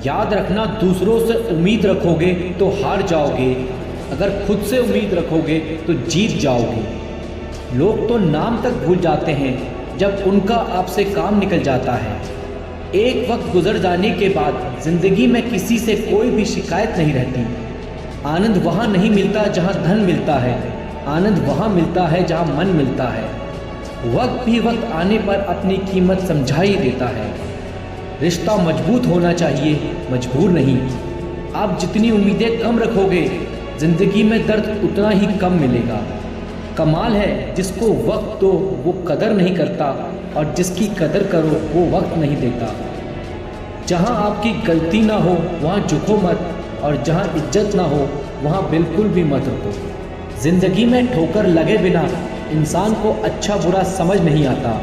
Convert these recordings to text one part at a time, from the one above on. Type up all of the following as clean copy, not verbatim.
याद रखना, दूसरों से उम्मीद रखोगे तो हार जाओगे, अगर खुद से उम्मीद रखोगे तो जीत जाओगे। लोग तो नाम तक भूल जाते हैं जब उनका आपसे काम निकल जाता है। एक वक्त गुजर जाने के बाद ज़िंदगी में किसी से कोई भी शिकायत नहीं रहती। आनंद वहाँ नहीं मिलता जहाँ धन मिलता है, आनंद वहाँ मिलता है जहाँ मन मिलता है। वक्त भी वक्त आने पर अपनी कीमत समझा ही देता है। रिश्ता मजबूत होना चाहिए, मजबूर नहीं। आप जितनी उम्मीदें कम रखोगे, ज़िंदगी में दर्द उतना ही कम मिलेगा। कमाल है जिसको वक्त दो वो कदर नहीं करता, और जिसकी कदर करो वो वक्त नहीं देता। जहाँ आपकी गलती ना हो वहाँ झुको मत, और जहाँ इज्जत ना हो वहाँ बिल्कुल भी मत रुको। ज़िंदगी में ठोकर लगे बिना इंसान को अच्छा बुरा समझ नहीं आता।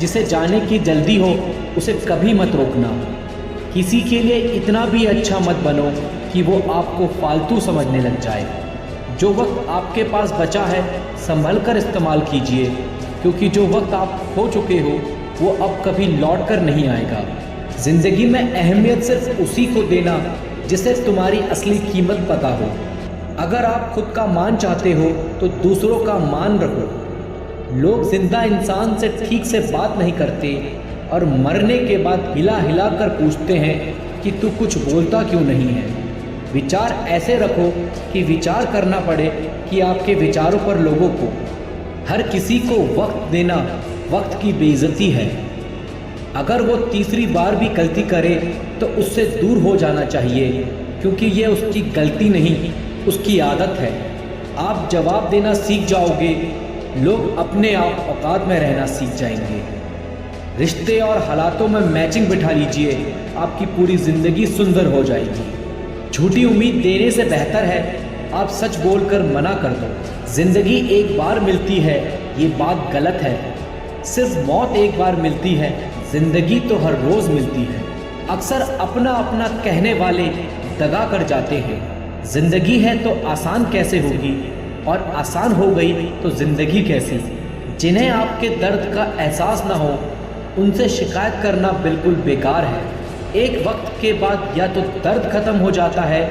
जिसे जाने की जल्दी हो उसे कभी मत रोकना। किसी के लिए इतना भी अच्छा मत बनो कि वो आपको फालतू समझने लग जाए। जो वक्त आपके पास बचा है संभल कर इस्तेमाल कीजिए, क्योंकि जो वक्त आप खो चुके हो वो अब कभी लौट कर नहीं आएगा। ज़िंदगी में अहमियत सिर्फ उसी को देना जिसे तुम्हारी असली कीमत पता हो। अगर आप खुद का मान चाहते हो तो दूसरों का मान रखो। लोग जिंदा इंसान से ठीक से बात नहीं करते और मरने के बाद हिला हिला कर पूछते हैं कि तू कुछ बोलता क्यों नहीं है। विचार ऐसे रखो कि विचार करना पड़े कि आपके विचारों पर लोगों को। हर किसी को वक्त देना वक्त की बेइज्जती है। अगर वो तीसरी बार भी गलती करे तो उससे दूर हो जाना चाहिए, क्योंकि ये उसकी गलती नहीं, उसकी आदत है। आप जवाब देना सीख जाओगे, लोग अपने आप औकात में रहना सीख जाएंगे। रिश्ते और हालातों में मैचिंग बिठा लीजिए, आपकी पूरी ज़िंदगी सुंदर हो जाएगी। झूठी उम्मीद देने से बेहतर है आप सच बोलकर मना कर दो। ज़िंदगी एक बार मिलती है ये बात गलत है। सिर्फ मौत एक बार मिलती है, ज़िंदगी तो हर रोज़ मिलती है। अक्सर अपना अपना कहने वाले दगा कर जाते हैं। ज़िंदगी है तो आसान कैसे होगी, और आसान हो गई तो ज़िंदगी कैसी। जिन्हें आपके दर्द का एहसास ना हो उनसे शिकायत करना बिल्कुल बेकार है। एक वक्त के बाद या तो दर्द ख़त्म हो जाता है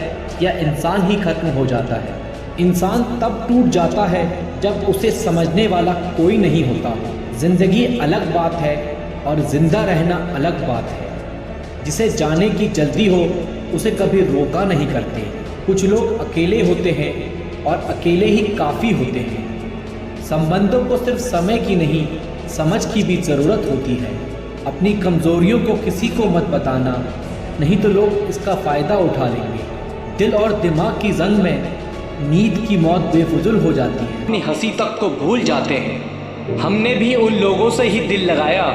या इंसान ही ख़त्म हो जाता है। इंसान तब टूट जाता है जब उसे समझने वाला कोई नहीं होता। ज़िंदगी अलग बात है और ज़िंदा रहना अलग बात है। जिसे जाने की जल्दी हो उसे कभी रोका नहीं करते। कुछ लोग अकेले होते हैं और अकेले ही काफ़ी होते हैं। संबंधों को सिर्फ समय की नहीं समझ की भी ज़रूरत होती है। अपनी कमज़ोरियों को किसी को मत बताना, नहीं तो लोग इसका फ़ायदा उठा लेंगे। दिल और दिमाग की जंग में नींद की मौत बेफुजुल हो जाती है। अपनी हंसी तक को भूल जाते हैं। हमने भी उन लोगों से ही दिल लगाया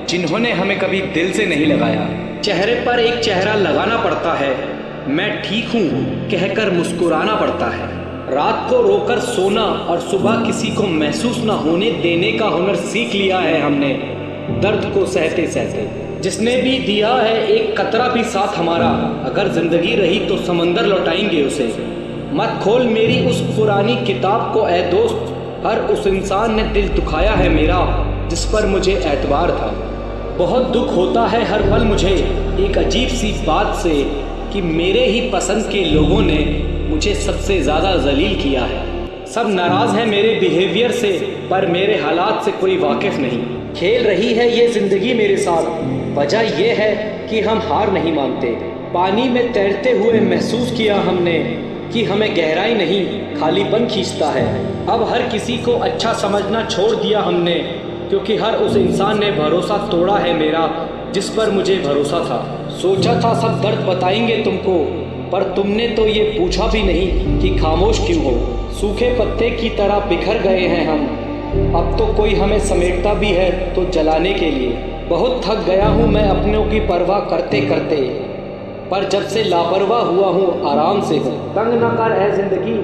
जिन्होंने हमें कभी दिल से नहीं लगाया। चेहरे पर एक चेहरा लगाना पड़ता है, मैं ठीक हूँ कहकर मुस्कुराना पड़ता है। रात को रोकर सोना और सुबह किसी को महसूस न होने देने का हुनर सीख लिया है हमने, दर्द को सहते सहते। जिसने भी दिया है एक कतरा भी साथ हमारा, अगर जिंदगी रही तो समंदर लौटाएंगे उसे। मत खोल मेरी उस पुरानी किताब को ए दोस्त, हर उस इंसान ने दिल दुखाया है मेरा जिस पर मुझे एतबार था। बहुत दुख होता है हर पल मुझे एक अजीब सी बात से कि मेरे ही पसंद के लोगों ने मुझे सबसे ज़्यादा जलील किया है। सब नाराज़ हैं मेरे बिहेवियर से, पर मेरे हालात से कोई वाकिफ़ नहीं। खेल रही है ये ज़िंदगी मेरे साथ, वजह ये है कि हम हार नहीं मानते। पानी में तैरते हुए महसूस किया हमने कि हमें गहराई नहीं खालीपन खींचता है। अब हर किसी को अच्छा समझना छोड़ दिया हमने, क्योंकि हर उस इंसान ने भरोसा तोड़ा है मेरा जिस पर मुझे भरोसा था। सोचा था सब दर्द बताएंगे तुमको, पर तुमने तो ये पूछा भी नहीं कि खामोश क्यों हो। सूखे पत्ते की तरह बिखर गए हैं हम, अब तो कोई हमें समेटता भी है तो जलाने के लिए। बहुत थक गया हूँ मैं अपनों की परवाह करते करते, पर जब से लापरवाह हुआ हूँ आराम से हूँ। तंग न कर ऐ जिंदगी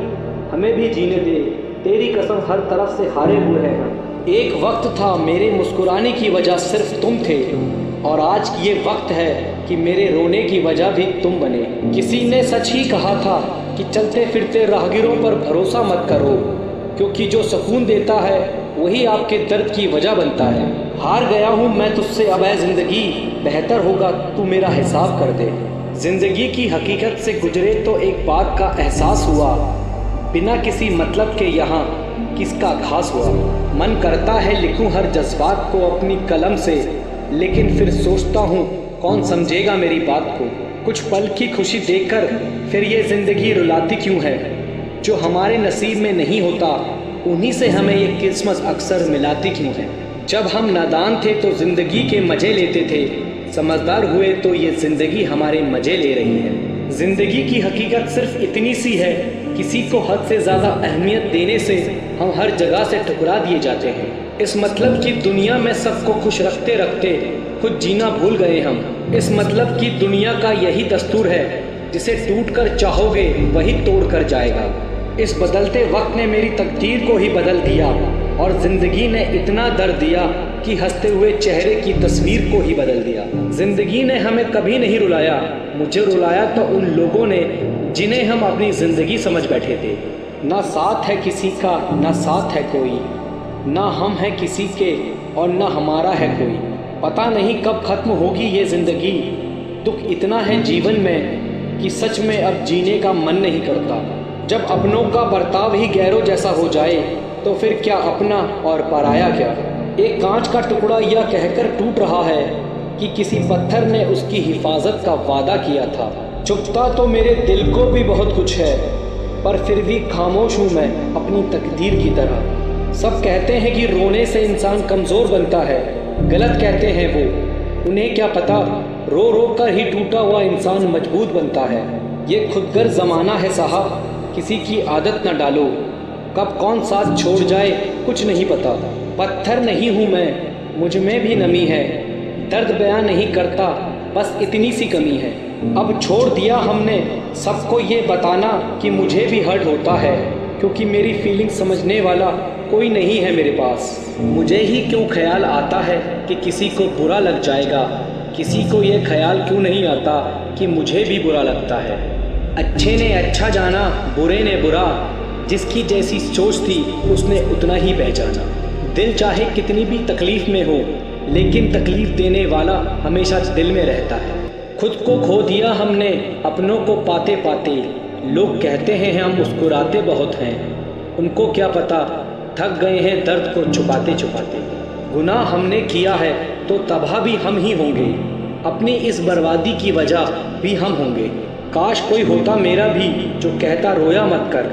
हमें भी जीने दे, तेरी कसम हर तरफ से हारे हुए हैं हम। एक वक्त था मेरे मुस्कुराने की वजह सिर्फ तुम थे, और आज ये वक्त है कि मेरे रोने की वजह भी तुम बने। किसी ने सच ही कहा था कि चलते फिरते राहगीरों पर भरोसा मत करो, क्योंकि जो सुकून देता है वही आपके दर्द की वजह बनता है। हार गया हूँ मैं तुझसे अब ऐ ज़िंदगी, बेहतर होगा तू मेरा हिसाब कर दे। जिंदगी की हकीकत से गुजरे तो एक बात का एहसास हुआ, बिना किसी मतलब के यहाँ किसका खास हुआ। मन करता है लिखूं हर जज्बात को अपनी कलम से, लेकिन फिर सोचता हूँ कौन समझेगा मेरी बात को। कुछ पल की खुशी देकर फिर ये ज़िंदगी रुलाती क्यों है। जो हमारे नसीब में नहीं होता उन्हीं से हमें ये किस्मत अक्सर मिलाती क्यों है। जब हम नादान थे तो ज़िंदगी के मज़े लेते थे, समझदार हुए तो ये ज़िंदगी हमारे मज़े ले रही है। ज़िंदगी की हकीकत सिर्फ इतनी सी है, किसी को हद से ज़्यादा अहमियत देने से हम हर जगह से ठुकरा दिए जाते हैं। इस मतलब की दुनिया में सबको खुश रखते रखते खुद जीना भूल गए हम। इस मतलब की दुनिया का यही दस्तूर है, जिसे टूट कर चाहोगे वही तोड़ कर जाएगा। इस बदलते वक्त ने मेरी तकदीर को ही बदल दिया और ज़िंदगी ने इतना दर्द दिया कि हंसते हुए चेहरे की तस्वीर को ही बदल दिया। ज़िंदगी ने हमें कभी नहीं रुलाया, मुझे रुलाया तो उन लोगों ने जिन्हें हम अपनी ज़िंदगी समझ बैठे थे। ना साथ है किसी का ना साथ है कोई, ना हम हैं किसी के और ना हमारा है कोई। पता नहीं कब ख़त्म होगी ये ज़िंदगी। दुख इतना है जीवन में कि सच में अब जीने का मन नहीं करता। जब अपनों का बर्ताव ही गैरों जैसा हो जाए तो फिर क्या अपना और पराया क्या। एक कांच का टुकड़ा यह कहकर टूट रहा है कि किसी पत्थर ने उसकी हिफाजत का वादा किया था। चुपता तो मेरे दिल को भी बहुत कुछ है, पर फिर भी खामोश हूँ मैं अपनी तकदीर की तरह। सब कहते हैं कि रोने से इंसान कमज़ोर बनता है, गलत कहते हैं वो। उन्हें क्या पता रो रो कर ही टूटा हुआ इंसान मजबूत बनता है। ये खुदगर ज़माना है साहब, किसी की आदत न डालो। कब कौन साथ छोड़ जाए कुछ नहीं पता। पत्थर नहीं हूँ मैं, मुझ में भी नमी है। दर्द बयां नहीं करता, बस इतनी सी कमी है। अब छोड़ दिया हमने सबको ये बताना कि मुझे भी हर्ट होता है, क्योंकि मेरी फीलिंग समझने वाला कोई नहीं है मेरे पास। मुझे ही क्यों ख्याल आता है कि किसी को बुरा लग जाएगा, किसी को ये ख्याल क्यों नहीं आता कि मुझे भी बुरा लगता है। अच्छे ने अच्छा जाना, बुरे ने बुरा, जिसकी जैसी सोच थी उसने उतना ही पहचाना। दिल चाहे कितनी भी तकलीफ़ में हो, लेकिन तकलीफ़ देने वाला हमेशा दिल में रहता है। खुद को खो दिया हमने अपनों को पाते पाते। लोग कहते हैं हम मुस्कुराते बहुत हैं, उनको क्या पता थक गए हैं दर्द को छुपाते छुपाते। गुनाह हमने किया है तो तबाह भी हम ही होंगे, अपनी इस बर्बादी की वजह भी हम होंगे। काश कोई होता मेरा भी जो कहता रोया मत कर,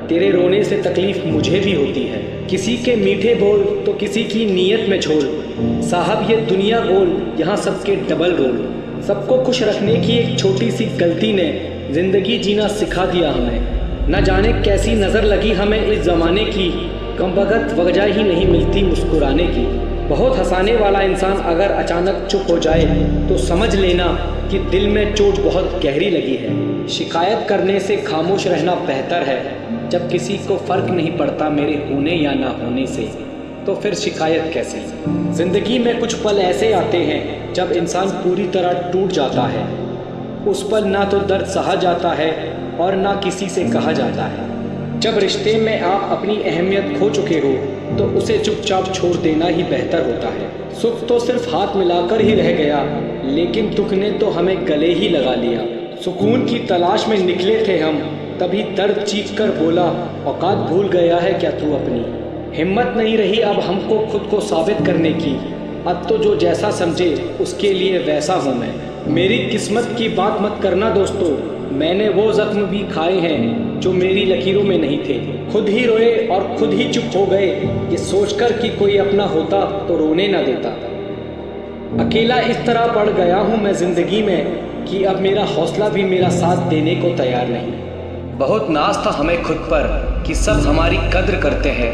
तेरे रोने से तकलीफ़ मुझे भी होती है। किसी के मीठे बोल तो किसी की नीयत में छोड़, साहब ये दुनिया गोल यहाँ सबके डबल रोल। सबको खुश रखने की एक छोटी सी गलती ने ज़िंदगी जीना सिखा दिया हमें। न जाने कैसी नज़र लगी हमें इस ज़माने की, कमबख्त वजह ही नहीं मिलती मुस्कुराने की। बहुत हंसाने वाला इंसान अगर अचानक चुप हो जाए तो समझ लेना कि दिल में चोट बहुत गहरी लगी है। शिकायत करने से खामोश रहना बेहतर है। जब किसी को फ़र्क नहीं पड़ता मेरे होने या ना होने से, तो फिर शिकायत कैसी। ज़िंदगी में कुछ पल ऐसे आते हैं जब इंसान पूरी तरह टूट जाता है। उस पल ना तो दर्द सहा जाता है और ना किसी से कहा जाता है। जब रिश्ते में आप अपनी अहमियत खो चुके हो तो उसे चुपचाप छोड़ देना ही बेहतर होता है। सुख तो सिर्फ हाथ मिलाकर ही रह गया, लेकिन दुख ने तो हमें गले ही लगा लिया। सुकून की तलाश में निकले थे हम, तभी दर्द चीख कर बोला औकात भूल गया है क्या तू अपनी। हिम्मत नहीं रही अब हमको खुद को साबित करने की, अब तो जो जैसा समझे उसके लिए वैसा हूँ मैं। मेरी किस्मत की बात मत करना दोस्तों, मैंने वो जख्म भी खाए हैं जो मेरी लकीरों में नहीं थे। खुद ही रोए और खुद ही चुप हो गए, ये सोचकर कि कोई अपना होता तो रोने ना देता। अकेला इस तरह पड़ गया हूँ मैं ज़िंदगी में कि अब मेरा हौसला भी मेरा साथ देने को तैयार नहीं। बहुत नाज था हमें खुद पर कि सब हमारी कद्र करते हैं।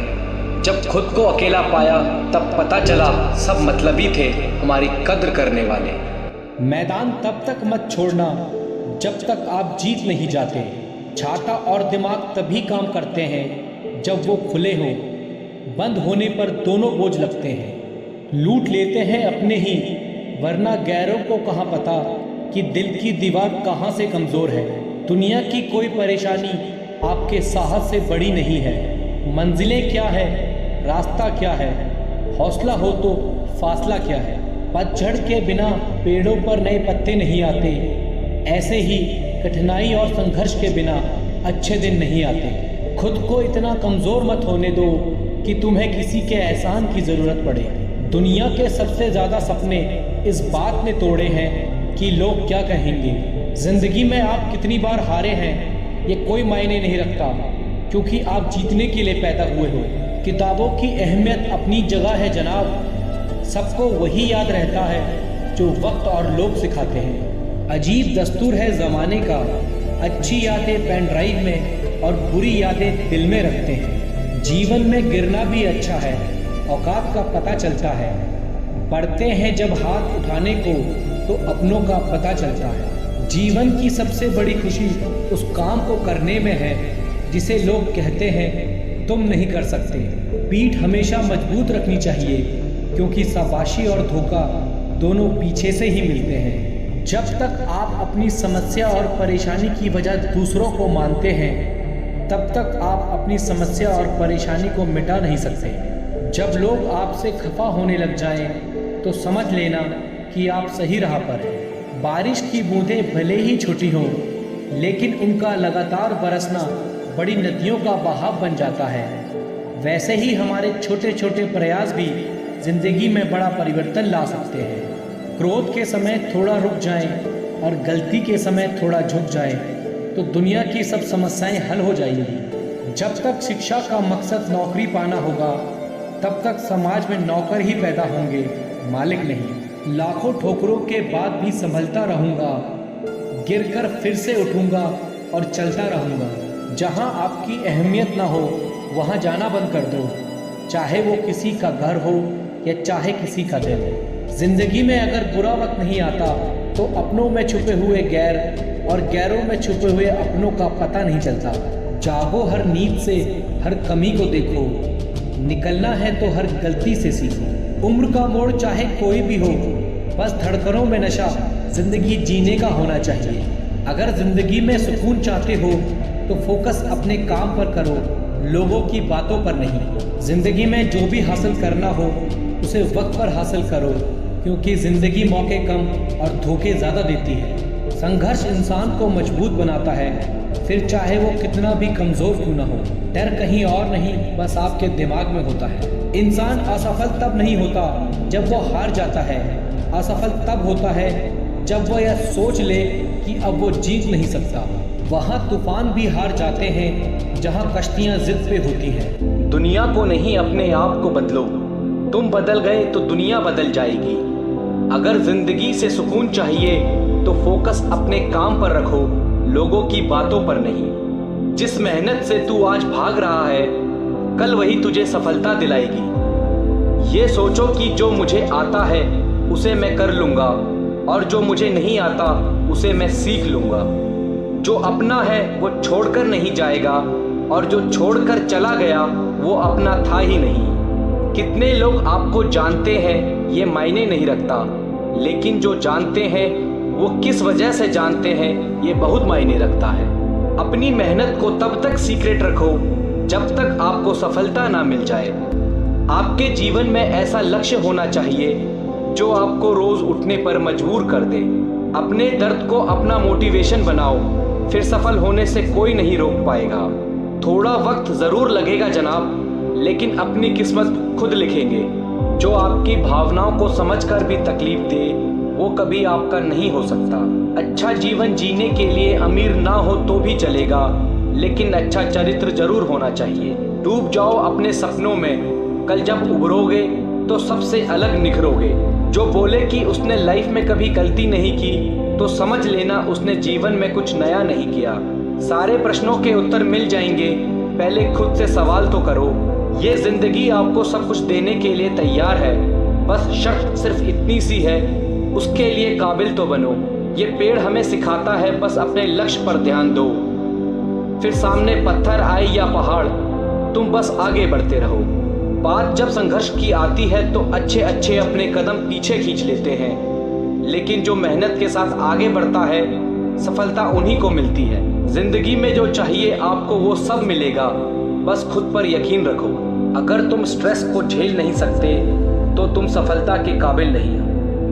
जब खुद को अकेला पाया तब पता चला सब मतलबी थे हमारी कद्र करने वाले। मैदान तब तक मत छोड़ना जब तक आप जीत नहीं जाते। छाता और दिमाग तभी काम करते हैं जब वो खुले हों, बंद होने पर दोनों बोझ लगते हैं। लूट लेते हैं अपने ही, वरना गैरों को कहाँ पता कि दिल की दीवार कहाँ से कमज़ोर है। दुनिया की कोई परेशानी आपके साहस से बड़ी नहीं है। मंजिलें क्या है, रास्ता क्या है, हौसला हो तो फासला क्या है। पतझड़ के बिना पेड़ों पर नए पत्ते नहीं आते, ऐसे ही कठिनाई और संघर्ष के बिना अच्छे दिन नहीं आते। खुद को इतना कमज़ोर मत होने दो कि तुम्हें किसी के एहसान की ज़रूरत पड़े। दुनिया के सबसे ज़्यादा सपने इस बात ने तोड़े हैं कि लोग क्या कहेंगे। ज़िंदगी में आप कितनी बार हारे हैं ये कोई मायने नहीं रखता, क्योंकि आप जीतने के लिए पैदा हुए हो। किताबों की अहमियत अपनी जगह है जनाब, सबको वही याद रहता है जो वक्त और लोग सिखाते हैं। अजीब दस्तूर है ज़माने का, अच्छी यादें पेन ड्राइव में और बुरी यादें दिल में रखते हैं। जीवन में गिरना भी अच्छा है, औकात का पता चलता है। पढ़ते हैं जब हाथ उठाने को तो अपनों का पता चलता है। जीवन की सबसे बड़ी खुशी उस काम को करने में है जिसे लोग कहते हैं तुम नहीं कर सकते। पीठ हमेशा मजबूत रखनी चाहिए, क्योंकि शाबाशी और धोखा दोनों पीछे से ही मिलते हैं। जब तक आप अपनी समस्या और परेशानी की वजह दूसरों को मानते हैं, तब तक आप अपनी समस्या और परेशानी को मिटा नहीं सकते। जब लोग आपसे खफा होने लग जाएं, तो समझ लेना कि आप सही राह पर हैं। बारिश की बूंदें भले ही छोटी हों, लेकिन उनका लगातार बरसना बड़ी नदियों का बहाव बन जाता है। वैसे ही हमारे छोटे छोटे प्रयास भी जिंदगी में बड़ा परिवर्तन ला सकते हैं। क्रोध के समय थोड़ा रुक जाएं और गलती के समय थोड़ा झुक जाएं, तो दुनिया की सब समस्याएं हल हो जाएंगी। जब तक शिक्षा का मकसद नौकरी पाना होगा, तब तक समाज में नौकर ही पैदा होंगे, मालिक नहीं। लाखों ठोकरों के बाद भी संभलता रहूँगा, गिरकर फिर से उठूँगा और चलता रहूँगा। जहाँ आपकी अहमियत ना हो वहाँ जाना बंद कर दो, चाहे वो किसी का घर हो या चाहे किसी का दिल। जिंदगी में अगर बुरा वक्त नहीं आता तो अपनों में छुपे हुए गैर और गैरों में छुपे हुए अपनों का पता नहीं चलता। जागो हर नींद से, हर कमी को देखो, निकलना है तो हर गलती से सीखो। उम्र का मोड़ चाहे कोई भी हो, बस धड़कनों में नशा जिंदगी जीने का होना चाहिए। अगर जिंदगी में सुकून चाहते हो तो फोकस अपने काम पर करो, लोगों की बातों पर नहीं। जिंदगी में जो भी हासिल करना हो उसे वक्त पर हासिल करो, क्योंकि जिंदगी मौके कम और धोखे ज़्यादा देती है। संघर्ष इंसान को मजबूत बनाता है, फिर चाहे वो कितना भी कमज़ोर क्यों ना हो। डर कहीं और नहीं, बस आपके दिमाग में होता है। इंसान असफल तब नहीं होता जब वो हार जाता है, असफल तब होता है जब वो यह सोच ले कि अब वो जीत नहीं सकता। वहाँ तूफान भी हार जाते हैं जहाँ कश्तियाँ जिद पे होती हैं। दुनिया को नहीं, अपने आप को बदलो। तुम बदल गए तो दुनिया बदल जाएगी। अगर जिंदगी से सुकून चाहिए तो फोकस अपने काम पर रखो, लोगों की बातों पर नहीं। जिस मेहनत से तू आज भाग रहा है, कल वही तुझे सफलता दिलाएगी। ये सोचो कि जो मुझे आता है उसे मैं कर लूँगा, और जो मुझे नहीं आता उसे मैं सीख लूँगा। जो अपना है वो छोड़कर नहीं जाएगा, और जो छोड़कर चला गया वो अपना था ही नहीं। कितने लोग आपको जानते हैं ये मायने नहीं रखता, लेकिन जो जानते हैं वो किस वजह से जानते हैं ये बहुत मायने रखता है। अपनी मेहनत को तब तक सीक्रेट रखो जब तक आपको सफलता ना मिल जाए। आपके जीवन में ऐसा लक्ष्य होना चाहिए जो आपको रोज उठने पर मजबूर कर दे। अपने दर्द को अपना मोटिवेशन बनाओ, फिर सफल होने से कोई नहीं रोक पाएगा। थोड़ा वक्त जरूर लगेगा जनाब, लेकिन अपनी किस्मत खुद लिखेंगे। जो आपकी भावनाओं को समझकर भी तकलीफ दे वो कभी आपका नहीं हो सकता। अच्छा जीवन जीने के लिए अमीर ना हो तो भी चलेगा, लेकिन अच्छा चरित्र जरूर होना चाहिए। डूब जाओ अपने सपनों में, कल जब उभरोगे तो सबसे अलग निखरोगे। जो बोले कि उसने लाइफ में कभी गलती नहीं की, तो समझ लेना उसने जीवन में कुछ नया नहीं किया। सारे प्रश्नों के उत्तर मिल जाएंगे, पहले खुद से सवाल तो करो। ये जिंदगी आपको सब कुछ देने के लिए तैयार है, बस शर्त सिर्फ इतनी सी है, उसके लिए काबिल तो बनो। ये पेड़ हमें सिखाता है बस अपने लक्ष्य पर ध्यान दो। फिर सामने पत्थर आए या पहाड़, तुम बस आगे बढ़ते रहो। बात जब संघर्ष की आती है तो अच्छे अच्छे अपने कदम पीछे खींच लेते हैं, लेकिन जो मेहनत के साथ आगे बढ़ता है सफलता उन्हीं को मिलती है। जिंदगी में जो चाहिए आपको वो सब मिलेगा, बस खुद पर यकीन रखो। अगर तुम स्ट्रेस को झेल नहीं सकते तो तुम सफलता के काबिल नहीं हो।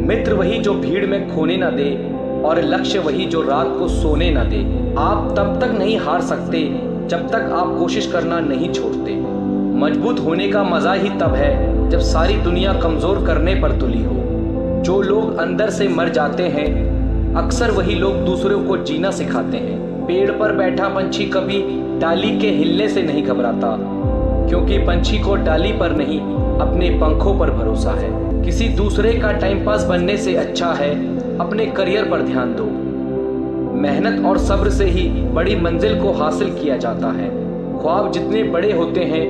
मित्र वही जो भीड़ में खोने ना दे, और लक्ष्य वही जो रात को सोने न दे। आप तब तक नहीं हार सकते जब तक आप कोशिश करना नहीं छोड़ते। मजबूत होने का मजा ही तब है जब सारी दुनिया कमजोर करने पर तुली हो। जो लोग अंदर से मर जाते हैं अक्सर वही लोग दूसरों को जीना सिखाते हैं। पेड़ पर बैठा पंछी कभी डाली के हिलने से नहीं घबराता, क्योंकि पंछी को डाली पर नहीं अपने पंखों पर भरोसा है। किसी दूसरे का टाइम पास बनने से अच्छा है अपने करियर पर ध्यान दो। मेहनत और सब्र से ही बड़ी मंजिल को हासिल किया जाता है। ख्वाब जितने बड़े होते हैं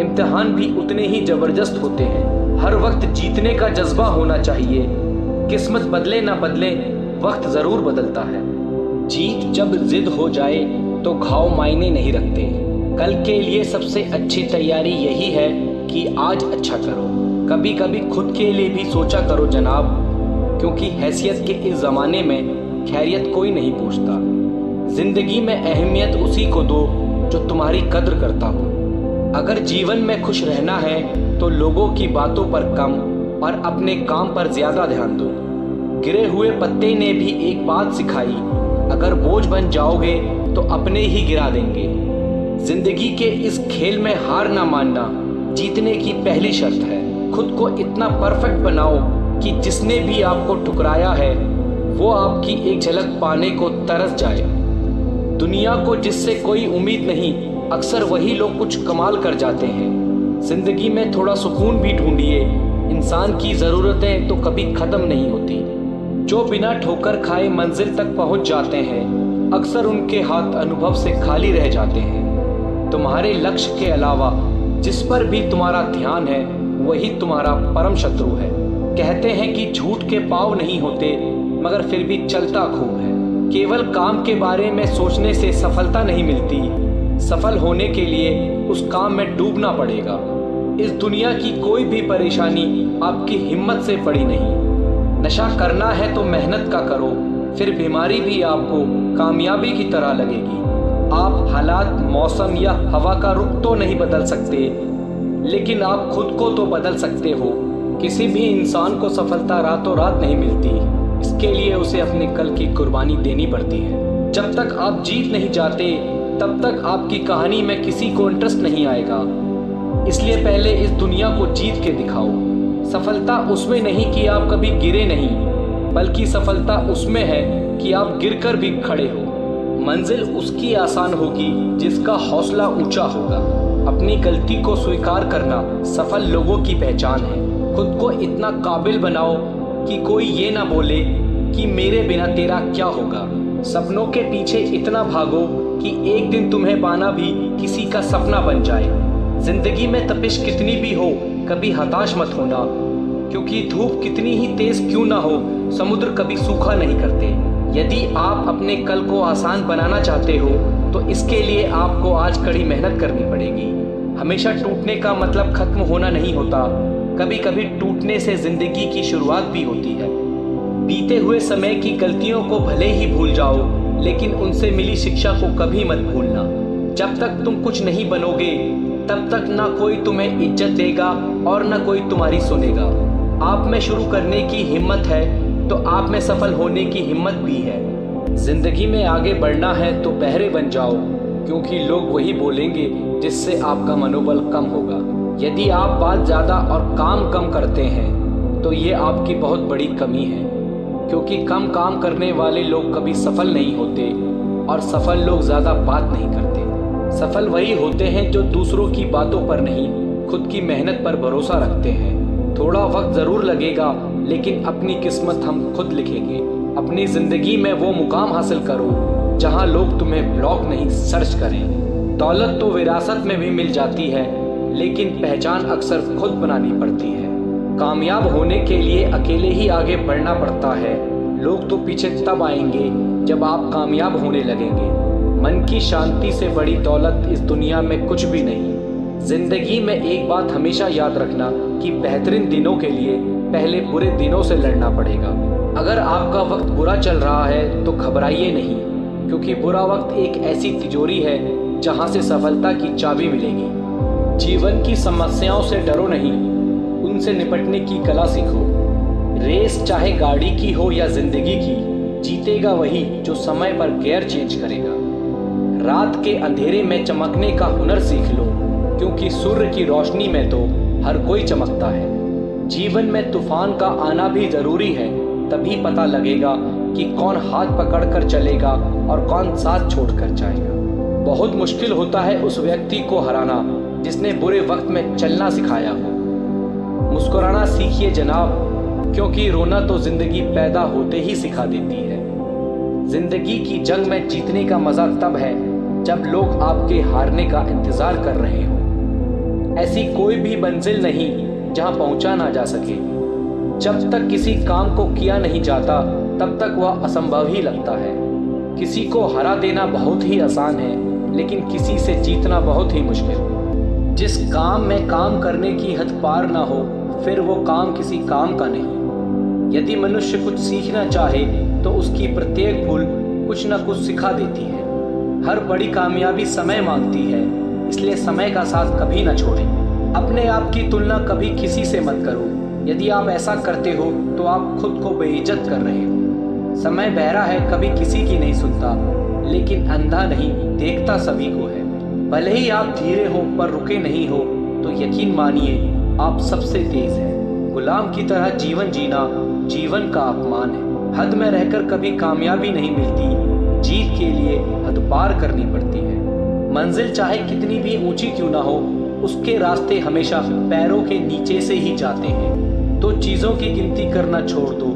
इम्तिहान भी उतने ही जबरदस्त होते हैं। हर वक्त जीतने का जज्बा होना चाहिए। किस्मत बदले ना बदले वक्त जरूर बदलता है। जीत जब जिद हो जाए तो घाव मायने नहीं रखते। कल के लिए सबसे अच्छी तैयारी यही है कि आज अच्छा करो। कभी कभी खुद के लिए भी सोचा करो जनाब, क्योंकि हैसियत के इस ज़माने में खैरियत कोई नहीं पूछता। जिंदगी में अहमियत उसी को दो जो तुम्हारी कद्र करता हो। अगर जीवन में खुश रहना है तो लोगों की बातों पर कम और अपने काम पर ज़्यादा ध्यान दो। गिरे हुए पत्ते ने भी एक बात सिखाई, अगर बोझ बन जाओगे तो अपने ही गिरा देंगे। जिंदगी के इस खेल में हार ना मानना जीतने की पहली शर्त है। खुद को इतना परफेक्ट बनाओ कि जिसने भी आपको ठुकराया है वो आपकी एक झलक पाने को तरस जाए। दुनिया को जिससे कोई उम्मीद नहीं, अक्सर वही लोग कुछ कमाल कर जाते हैं। जिंदगी में थोड़ा सुकून भी ढूंढिए। इंसान की ज़रूरतें तो कभी ख़त्म नहीं होती। जो बिना ठोकर खाए मंजिल तक पहुंच जाते हैं अक्सर उनके हाथ अनुभव से खाली रह जाते हैं। तुम्हारे लक्ष्य के अलावा जिस पर भी तुम्हारा ध्यान है वही तुम्हारा परम शत्रु है। कहते हैं कि झूठ के पाँव नहीं होते मगर फिर भी चलता खूब है। केवल काम के बारे में सोचने से सफलता नहीं मिलती। सफल होने के लिए उस काम में डूबना पड़ेगा। इस दुनिया की कोई भी परेशानी आपकी हिम्मत से बड़ी नहीं। नशा करना है तो मेहनत का करो, फिर बीमारी भी आपको कामयाबी की तरह लगेगी। आप हालात, मौसम या हवा का रुख तो नहीं बदल सकते, लेकिन आप खुद को तो बदल सकते हो। किसी भी इंसान को सफलता रातों रात नहीं मिलती। इसके लिए उसे अपने कल की कुर्बानी देनी पड़ती है। जब तक आप जीत नहीं जाते तब तक आपकी कहानी में किसी को इंटरेस्ट नहीं आएगा। इसलिए पहले इस दुनिया को जीत के दिखाओ। सफलता उसमें नहीं कि आप कभी गिरे नहीं, बल्कि सफलता उसमें है कि आप गिरकर भी खड़े हो। मंजिल उसकी आसान होगी जिसका हौसला ऊंचा होगा। अपनी गलती को स्वीकार करना सफल लोगों की पहचान है। खुद को इतना काबिल बनाओ कि कोई ये ना बोले कि मेरे बिना तेरा क्या होगा। सपनों के पीछे इतना भागो कि एक दिन तुम्हें पाना भी किसी का सपना बन जाए। जिंदगी में तपिश कितनी भी हो कभी हताश मत होना, क्योंकि धूप कितनी ही तेज क्यों ना हो समुद्र कभी सूखा नहीं करते। यदि आप अपने कल को आसान बनाना चाहते हो तो इसके लिए आपको आज कड़ी मेहनत करनी पड़ेगी। हमेशा टूटने का मतलब खत्म होना नहीं होता। कभी कभी टूटने से जिंदगी की शुरुआत भी होती है। बीते हुए समय की गलतियों को भले ही भूल जाओ, लेकिन उनसे मिली शिक्षा को कभी मत भूलना। जब तक तुम कुछ नहीं बनोगे तब तक ना कोई तुम्हें इज्जत देगा और ना कोई तुम्हारी सुनेगा। आप में शुरू करने की हिम्मत है तो आप में सफल होने की हिम्मत भी है। जिंदगी में आगे बढ़ना है तो बहरे बन जाओ, क्योंकि लोग वही बोलेंगे जिससे आपका मनोबल कम होगा। यदि आप बात ज़्यादा और काम कम करते हैं तो ये आपकी बहुत बड़ी कमी है, क्योंकि कम काम करने वाले लोग कभी सफल नहीं होते और सफल लोग ज़्यादा बात नहीं करते। सफल वही होते हैं जो दूसरों की बातों पर नहीं, खुद की मेहनत पर भरोसा रखते हैं। थोड़ा वक्त ज़रूर लगेगा, लेकिन अपनी किस्मत हम खुद लिखेंगे। अपनी ज़िंदगी में वो मुकाम हासिल करो जहां लोग तुम्हें ब्लॉक नहीं सर्च करें। दौलत तो विरासत में भी मिल जाती है, लेकिन पहचान अक्सर खुद बनानी पड़ती है। कामयाब होने के लिए अकेले ही आगे बढ़ना पड़ता है। लोग तो पीछे तब आएंगे जब आप कामयाब होने लगेंगे। मन की शांति से बड़ी दौलत इस दुनिया में कुछ भी नहीं। जिंदगी में एक बात हमेशा याद रखना कि बेहतरीन दिनों के लिए पहले बुरे दिनों से लड़ना पड़ेगा। अगर आपका वक्त बुरा चल रहा है तो घबराइए नहीं, क्योंकि बुरा वक्त एक ऐसी तिजोरी है जहां से सफलता की चाबी मिलेगी। जीवन की समस्याओं से डरो नहीं, उनसे निपटने की कला सीखो। रेस चाहे गाड़ी की हो या जिंदगी की, जीतेगा वही जो समय पर गियर चेंज करेगा। रात के अंधेरे में चमकने का हुनर सीख लो, क्योंकि सूर्य की रोशनी में तो हर कोई चमकता है। जीवन में तूफान का आना भी जरूरी है, तभी पता लगेगा कि कौन हाथ पकड़कर चलेगा और कौन साथ छोड़कर जाएगा। बहुत मुश्किल होता है उस व्यक्ति को हराना जिसने बुरे वक्त में चलना सिखाया हो। मुस्कुराना सीखिए जनाब, क्योंकि रोना तो जिंदगी पैदा होते ही सिखा देती है। जिंदगी की जंग में जीतने का मजा तब है जब लोग आपके हारने का इंतजार कर रहे हो। ऐसी कोई भी मंजिल नहीं जहां पहुंचा ना जा सके। जब तक किसी काम को किया नहीं जाता तब तक वह असंभव ही लगता है। किसी को हरा देना बहुत ही आसान है, लेकिन किसी से जीतना बहुत ही मुश्किल। जिस काम में काम करने की हद पार ना हो, फिर वो काम किसी काम का नहीं। यदि मनुष्य कुछ सीखना चाहे तो उसकी प्रत्येक भूल कुछ न कुछ सिखा देती है। हर बड़ी कामयाबी समय मांगती है, इसलिए समय का साथ कभी न छोड़ें। अपने आप की तुलना कभी किसी से मत करो। यदि आप ऐसा करते हो तो आप खुद को बेइज्जत कर रहे हो। समय बहरा है, कभी किसी की नहीं सुनता, लेकिन अंधा नहीं, देखता सभी को है। भले ही आप धीरे हो पर रुके नहीं हो, तो यकीन मानिए आप सबसे तेज हैं। गुलाम की तरह जीवन जीना जीवन का अपमान है। हद में रहकर कभी कामयाबी नहीं मिलती, जीत के लिए हद पार करनी पड़ती है। मंजिल चाहे कितनी भी ऊंची क्यों ना हो, उसके रास्ते हमेशा पैरों के नीचे से ही जाते हैं। तो चीज़ों की गिनती करना छोड़ दो,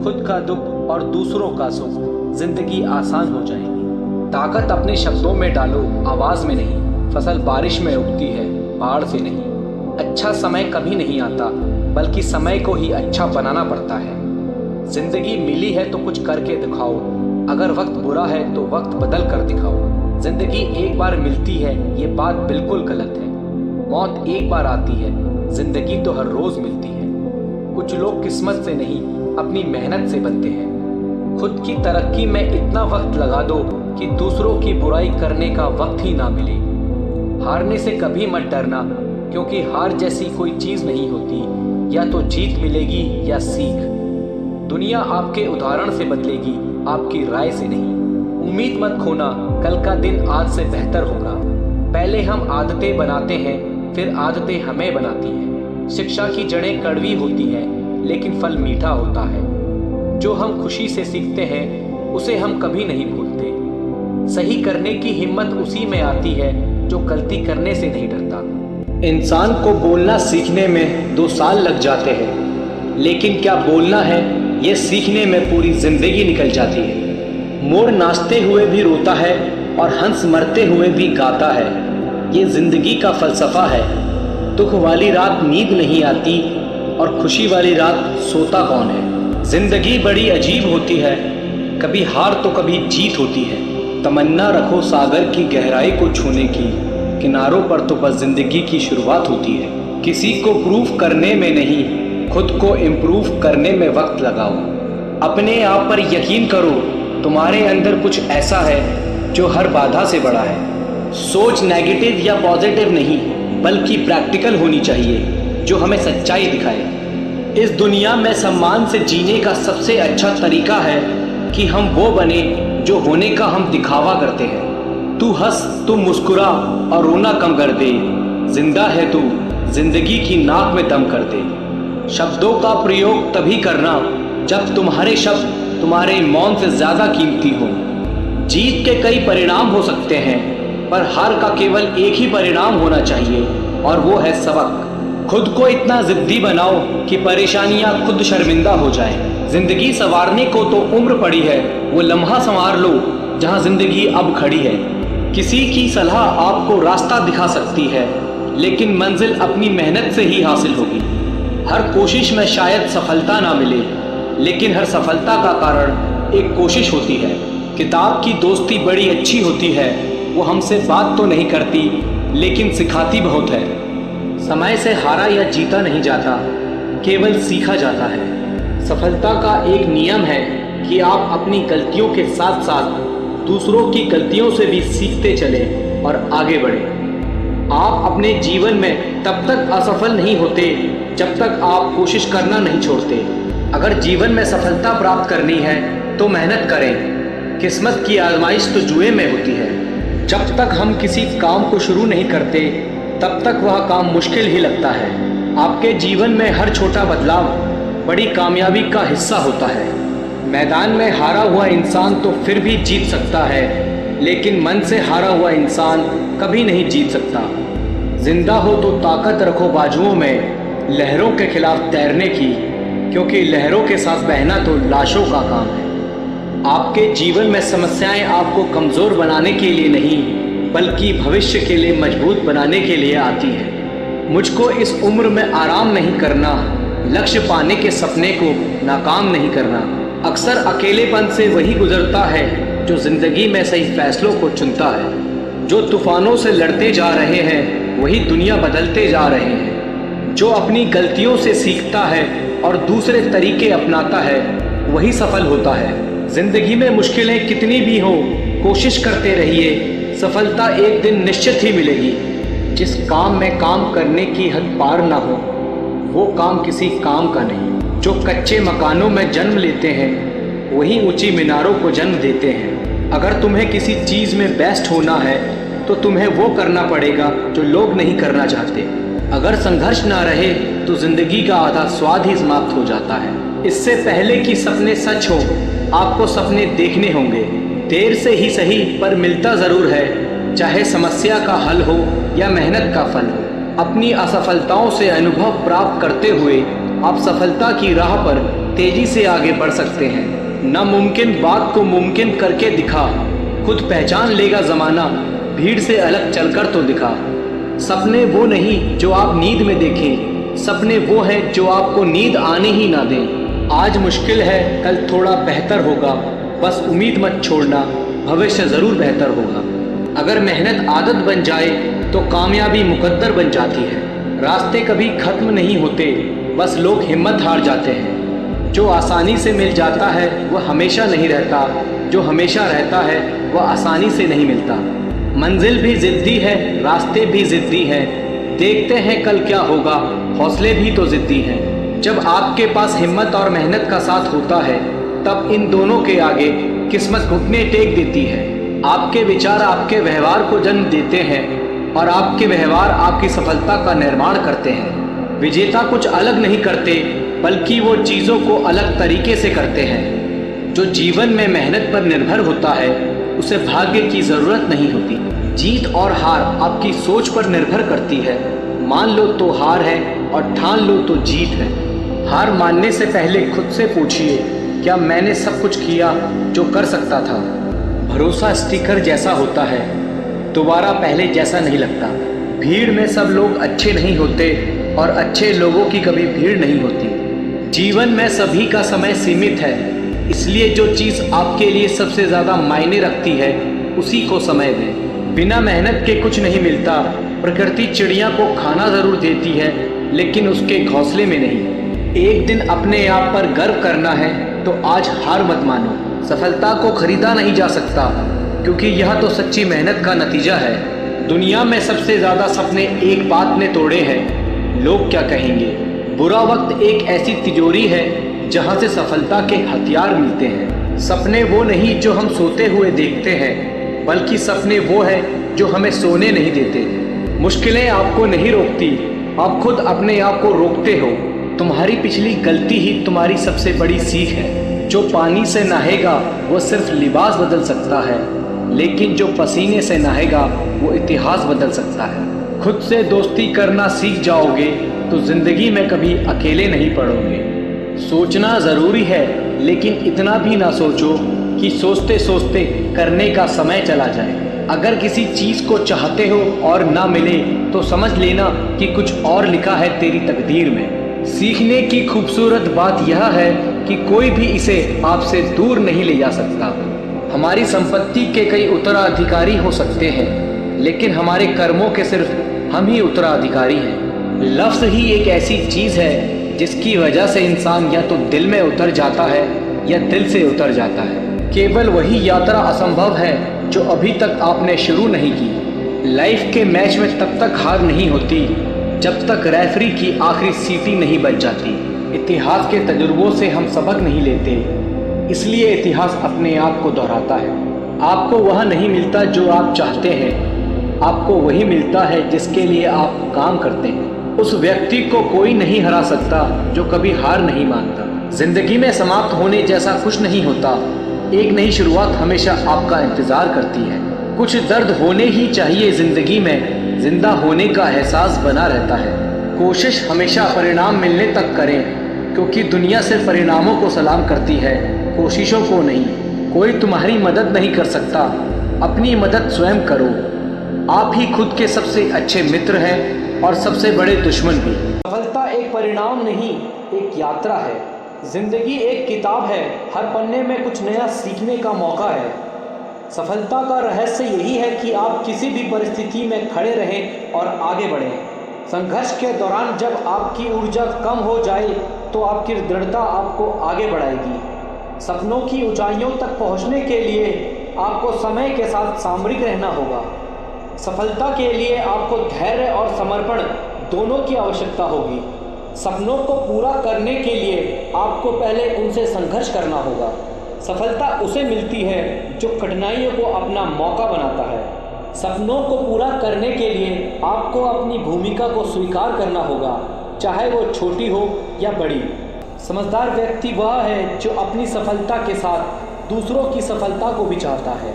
खुद का दुख और दूसरों का सुख, जिंदगी आसान हो जाएगी। ताकत अपने शब्दों में डालो, आवाज में नहीं। फसल बारिश में उगती है, बाढ़ से नहीं। अच्छा समय कभी नहीं आता, बल्कि समय को ही अच्छा बनाना पड़ता है। जिंदगी मिली है तो कुछ करके दिखाओ। अगर वक्त बुरा है तो वक्त बदल कर दिखाओ। जिंदगी एक बार मिलती है, ये बात बिल्कुल गलत है। मौत एक बार आती है, जिंदगी तो हर रोज मिलती है। कुछ लोग किस्मत से नहीं, अपनी मेहनत से बनते हैं। खुद की तरक्की में इतना वक्त लगा दो कि दूसरों की बुराई करने का वक्त ही ना मिले। हारने से कभी मत डरना, क्योंकि हार जैसी कोई चीज नहीं होती। या तो जीत मिलेगी या सीख। दुनिया आपके उदाहरण से बदलेगी, आपकी राय से नहीं। उम्मीद मत खोना, कल का दिन आज से बेहतर होगा। पहले हम आदतें बनाते हैं, फिर आदतें हमें बनाती हैं। शिक्षा की जड़ें कड़वी होती हैं, लेकिन फल मीठा होता है। जो हम खुशी से सीखते हैं, उसे हम कभी नहीं भूलते। सही करने की हिम्मत उसी में आती है जो गलती करने से नहीं डरता। इंसान को बोलना सीखने में 2 साल लग जाते हैं, लेकिन क्या बोलना है ये सीखने में पूरी जिंदगी निकल जाती है। मोर नाचते हुए भी रोता है और हंस मरते हुए भी गाता है, ये जिंदगी का फलसफा है। दुख वाली रात नींद नहीं आती और खुशी वाली रात सोता कौन है। जिंदगी बड़ी अजीब होती है, कभी हार तो कभी जीत होती है। तमन्ना रखो सागर की गहराई को छूने की, किनारों पर तो बस जिंदगी की शुरुआत होती है। किसी को प्रूफ करने में नहीं, खुद को इम्प्रूव करने में वक्त लगाओ। अपने आप पर यकीन करो, तुम्हारे अंदर कुछ ऐसा है जो हर बाधा से बड़ा है। सोच नेगेटिव या पॉजिटिव नहीं, बल्कि प्रैक्टिकल होनी चाहिए, जो हमें सच्चाई दिखाए। इस दुनिया में सम्मान से जीने का सबसे अच्छा तरीका है कि हम वो बने जो होने का हम दिखावा करते हैं। तू हंस, तू मुस्कुरा और रोना कम कर दे। जिंदा है तू, जिंदगी की नाक में दम कर दे। शब्दों का प्रयोग तभी करना जब तुम्हारे शब्द तुम्हारे मौन से ज्यादा कीमती हो। जीत के कई परिणाम हो सकते हैं, पर हार का केवल एक ही परिणाम होना चाहिए, और वो है सबक। खुद को इतना जिद्दी बनाओ कि परेशानियां खुद शर्मिंदा हो जाएं। जिंदगी संवारने को तो उम्र पड़ी है, वो लम्हा संवार लो जहां जिंदगी अब खड़ी है। किसी की सलाह आपको रास्ता दिखा सकती है, लेकिन मंजिल अपनी मेहनत से ही हासिल होगी। हर कोशिश में शायद सफलता ना मिले, लेकिन हर सफलता का कारण एक कोशिश होती है। किताब की दोस्ती बड़ी अच्छी होती है, वो हमसे बात तो नहीं करती, लेकिन सिखाती बहुत है। समय से हारा या जीता नहीं जाता, केवल सीखा जाता है। सफलता का एक नियम है कि आप अपनी गलतियों के साथ साथ दूसरों की गलतियों से भी सीखते चलें और आगे बढ़ें। आप अपने जीवन में तब तक असफल नहीं होते जब तक आप कोशिश करना नहीं छोड़ते। अगर जीवन में सफलता प्राप्त करनी है तो मेहनत करें। किस्मत की आजमाइश तो जुए में होती है। जब तक हम किसी काम को शुरू नहीं करते तब तक वह काम मुश्किल ही लगता है। आपके जीवन में हर छोटा बदलाव बड़ी कामयाबी का हिस्सा होता है। मैदान में हारा हुआ इंसान तो फिर भी जीत सकता है, लेकिन मन से हारा हुआ इंसान कभी नहीं जीत सकता। जिंदा हो तो ताकत रखो बाजुओं में लहरों के खिलाफ तैरने की, क्योंकि लहरों के साथ बहना तो लाशों का काम है। आपके जीवन में समस्याएं आपको कमज़ोर बनाने के लिए नहीं, बल्कि भविष्य के लिए मजबूत बनाने के लिए आती है। मुझको इस उम्र में आराम नहीं करना, लक्ष्य पाने के सपने को नाकाम नहीं करना। अक्सर अकेलेपन से वही गुजरता है जो ज़िंदगी में सही फैसलों को चुनता है। जो तूफानों से लड़ते जा रहे हैं वही दुनिया बदलते जा रहे हैं। जो अपनी गलतियों से सीखता है और दूसरे तरीके अपनाता है वही सफल होता है। ज़िंदगी में मुश्किलें कितनी भी हो, कोशिश करते रहिए, सफलता एक दिन निश्चित ही मिलेगी। जिस काम में काम करने की हद पार ना हो वो काम किसी काम का नहीं। जो कच्चे मकानों में जन्म लेते हैं वही ऊंची मीनारों को जन्म देते हैं। अगर तुम्हें किसी चीज़ में बेस्ट होना है तो तुम्हें वो करना पड़ेगा जो लोग नहीं करना चाहते। अगर संघर्ष ना रहे तो ज़िंदगी का आधा स्वाद ही समाप्त हो जाता है। इससे पहले कि सपने सच हो आपको सपने देखने होंगे। देर से ही सही पर मिलता ज़रूर है, चाहे समस्या का हल हो या मेहनत का फल हो। अपनी असफलताओं से अनुभव प्राप्त करते हुए आप सफलता की राह पर तेजी से आगे बढ़ सकते हैं। नामुमकिन बात को मुमकिन करके दिखा, खुद पहचान लेगा ज़माना, भीड़ से अलग चलकर तो दिखा। सपने वो नहीं जो आप नींद में देखें, सपने वो हैं जो आपको नींद आने ही ना दें। आज मुश्किल है कल थोड़ा बेहतर होगा, बस उम्मीद मत छोड़ना, भविष्य ज़रूर बेहतर होगा। अगर मेहनत आदत बन जाए तो कामयाबी मुकद्दर बन जाती है। रास्ते कभी ख़त्म नहीं होते, बस लोग हिम्मत हार जाते हैं। जो आसानी से मिल जाता है वह हमेशा नहीं रहता, जो हमेशा रहता है वह आसानी से नहीं मिलता। मंजिल भी ज़िद्दी है, रास्ते भी ज़िद्दी हैं, देखते हैं कल क्या होगा, हौसले भी तो ज़िद्दी हैं। जब आपके पास हिम्मत और मेहनत का साथ होता है तब इन दोनों के आगे किस्मत घुटने टेक देती है। आपके विचार आपके व्यवहार को जन्म देते हैं और आपके व्यवहार आपकी सफलता का निर्माण करते हैं। विजेता कुछ अलग नहीं करते, बल्कि वो चीज़ों को अलग तरीके से करते हैं। जो जीवन में मेहनत पर निर्भर होता है उसे भाग्य की ज़रूरत नहीं होती। जीत और हार आपकी सोच पर निर्भर करती है। मान लो तो हार है और ठान लो तो जीत है। हार मानने से पहले खुद से पूछिए, क्या मैंने सब कुछ किया जो कर सकता था? भरोसा स्टिकर जैसा होता है, दोबारा पहले जैसा नहीं लगता। भीड़ में सब लोग अच्छे नहीं होते और अच्छे लोगों की कभी भीड़ नहीं होती। जीवन में सभी का समय सीमित है, इसलिए जो चीज़ आपके लिए सबसे ज़्यादा मायने रखती है उसी को समय दें। बिना मेहनत के कुछ नहीं मिलता। प्रकृति चिड़िया को खाना ज़रूर देती है, लेकिन उसके घोंसले में नहीं। एक दिन अपने आप पर गर्व करना है तो आज हार मत मानो। सफलता को खरीदा नहीं जा सकता, क्योंकि यह तो सच्ची मेहनत का नतीजा है। दुनिया में सबसे ज़्यादा सपने एक बात ने तोड़े हैं, लोग क्या कहेंगे। बुरा वक्त एक ऐसी तिजोरी है जहाँ से सफलता के हथियार मिलते हैं। सपने वो नहीं जो हम सोते हुए देखते हैं, बल्कि सपने वो है जो हमें सोने नहीं देते। मुश्किलें आपको नहीं रोकती, आप खुद अपने आप को रोकते हो। तुम्हारी पिछली गलती ही तुम्हारी सबसे बड़ी सीख है। जो पानी से नहाएगा वो सिर्फ लिबास बदल सकता है, लेकिन जो पसीने से नहाएगा वो इतिहास बदल सकता है। खुद से दोस्ती करना सीख जाओगे तो ज़िंदगी में कभी अकेले नहीं पड़ोगे। सोचना ज़रूरी है, लेकिन इतना भी ना सोचो कि सोचते सोचते करने का समय चला जाए। अगर किसी चीज़ को चाहते हो और ना मिले तो समझ लेना कि कुछ और लिखा है तेरी तकदीर में। सीखने की खूबसूरत बात यह है कि कोई भी इसे आपसे दूर नहीं ले जा सकता। हमारी संपत्ति के कई उत्तराधिकारी हो सकते हैं, लेकिन हमारे कर्मों के सिर्फ हम ही उत्तराधिकारी हैं। लफ्ज़ ही एक ऐसी चीज़ है जिसकी वजह से इंसान या तो दिल में उतर जाता है या दिल से उतर जाता है। केवल वही यात्रा असंभव है जो अभी तक आपने शुरू नहीं की। लाइफ के मैच में तब तक हार नहीं होती जब तक रेफरी की आखिरी सीटी नहीं बज जाती। इतिहास के तजुर्बों से हम सबक नहीं लेते, इसलिए इतिहास अपने आप को दोहराता है। आपको वह नहीं मिलता जो आप चाहते हैं, आपको वही मिलता है जिसके लिए आप काम करते हैं। उस व्यक्ति को कोई नहीं हरा सकता जो कभी हार नहीं मानता। जिंदगी में समाप्त होने जैसा कुछ नहीं होता, एक नई शुरुआत हमेशा आपका इंतजार करती है। कुछ दर्द होने ही चाहिए जिंदगी में, जिंदा होने का एहसास बना रहता है। कोशिश हमेशा परिणाम मिलने तक करें, क्योंकि दुनिया सिर्फ परिणामों को सलाम करती है, कोशिशों को नहीं। कोई तुम्हारी मदद नहीं कर सकता, अपनी मदद स्वयं करो। आप ही खुद के सबसे अच्छे मित्र हैं और सबसे बड़े दुश्मन भी। सफलता एक परिणाम नहीं, एक यात्रा है। जिंदगी एक किताब है, हर पन्ने में कुछ नया सीखने का मौका है। सफलता का रहस्य यही है कि आप किसी भी परिस्थिति में खड़े रहें और आगे बढ़ें। संघर्ष के दौरान जब आपकी ऊर्जा कम हो जाए तो आपकी दृढ़ता आपको आगे बढ़ाएगी। सपनों की ऊंचाइयों तक पहुंचने के लिए आपको समय के साथ सामरिक रहना होगा। सफलता के लिए आपको धैर्य और समर्पण दोनों की आवश्यकता होगी। सपनों को पूरा करने के लिए आपको पहले उनसे संघर्ष करना होगा। सफलता उसे मिलती है जो कठिनाइयों को अपना मौका बनाता है। सपनों को पूरा करने के लिए आपको अपनी भूमिका को स्वीकार करना होगा, चाहे वो छोटी हो या बड़ी। समझदार व्यक्ति वह है जो अपनी सफलता के साथ दूसरों की सफलता को भी चाहता है।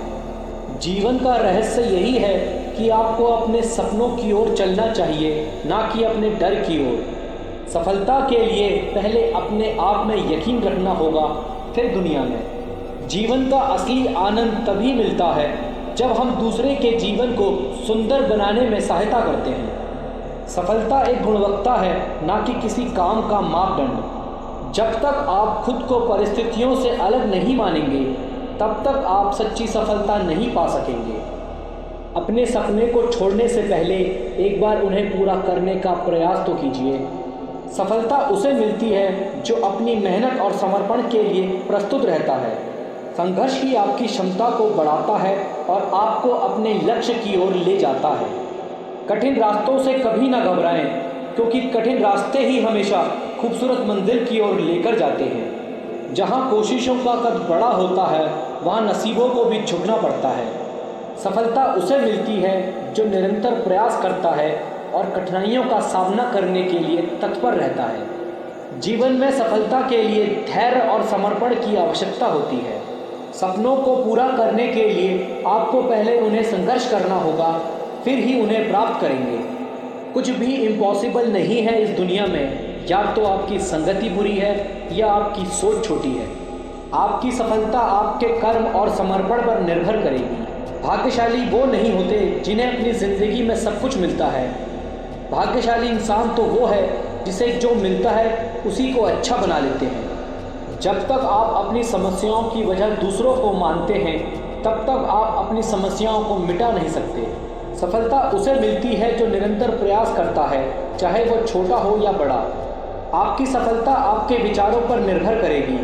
जीवन का रहस्य यही है कि आपको अपने सपनों की ओर चलना चाहिए, ना कि अपने डर की ओर। सफलता के लिए पहले अपने आप में यकीन रखना होगा, फिर दुनिया में। जीवन का असली आनंद तभी मिलता है जब हम दूसरे के जीवन को सुंदर बनाने में सहायता करते हैं। सफलता एक गुणवत्ता है, ना कि किसी काम का मापदंड। जब तक आप खुद को परिस्थितियों से अलग नहीं मानेंगे, तब तक आप सच्ची सफलता नहीं पा सकेंगे। अपने सपने को छोड़ने से पहले एक बार उन्हें पूरा करने का प्रयास तो कीजिए। सफलता उसे मिलती है जो अपनी मेहनत और समर्पण के लिए प्रस्तुत रहता है। संघर्ष ही आपकी क्षमता को बढ़ाता है और आपको अपने लक्ष्य की ओर ले जाता है। कठिन रास्तों से कभी ना घबराएं, क्योंकि कठिन रास्ते ही हमेशा खूबसूरत मंजिल की ओर लेकर जाते हैं। जहां कोशिशों का कद बड़ा होता है, वहां नसीबों को भी झुकना पड़ता है। सफलता उसे मिलती है जो निरंतर प्रयास करता है और कठिनाइयों का सामना करने के लिए तत्पर रहता है। जीवन में सफलता के लिए धैर्य और समर्पण की आवश्यकता होती है। सपनों को पूरा करने के लिए आपको पहले उन्हें संघर्ष करना होगा, फिर ही उन्हें प्राप्त करेंगे। कुछ भी इम्पॉसिबल नहीं है इस दुनिया में। या तो आपकी संगति बुरी है या आपकी सोच छोटी है। आपकी सफलता आपके कर्म और समर्पण पर निर्भर करेगी। भाग्यशाली वो नहीं होते जिन्हें अपनी ज़िंदगी में सब कुछ मिलता है। भाग्यशाली इंसान तो वो है जिसे जो मिलता है उसी को अच्छा बना लेते हैं। जब तक आप अपनी समस्याओं की वजह दूसरों को मानते हैं, तब तक आप अपनी समस्याओं को मिटा नहीं सकते। सफलता उसे मिलती है जो निरंतर प्रयास करता है, चाहे वो छोटा हो या बड़ा। आपकी सफलता आपके विचारों पर निर्भर करेगी।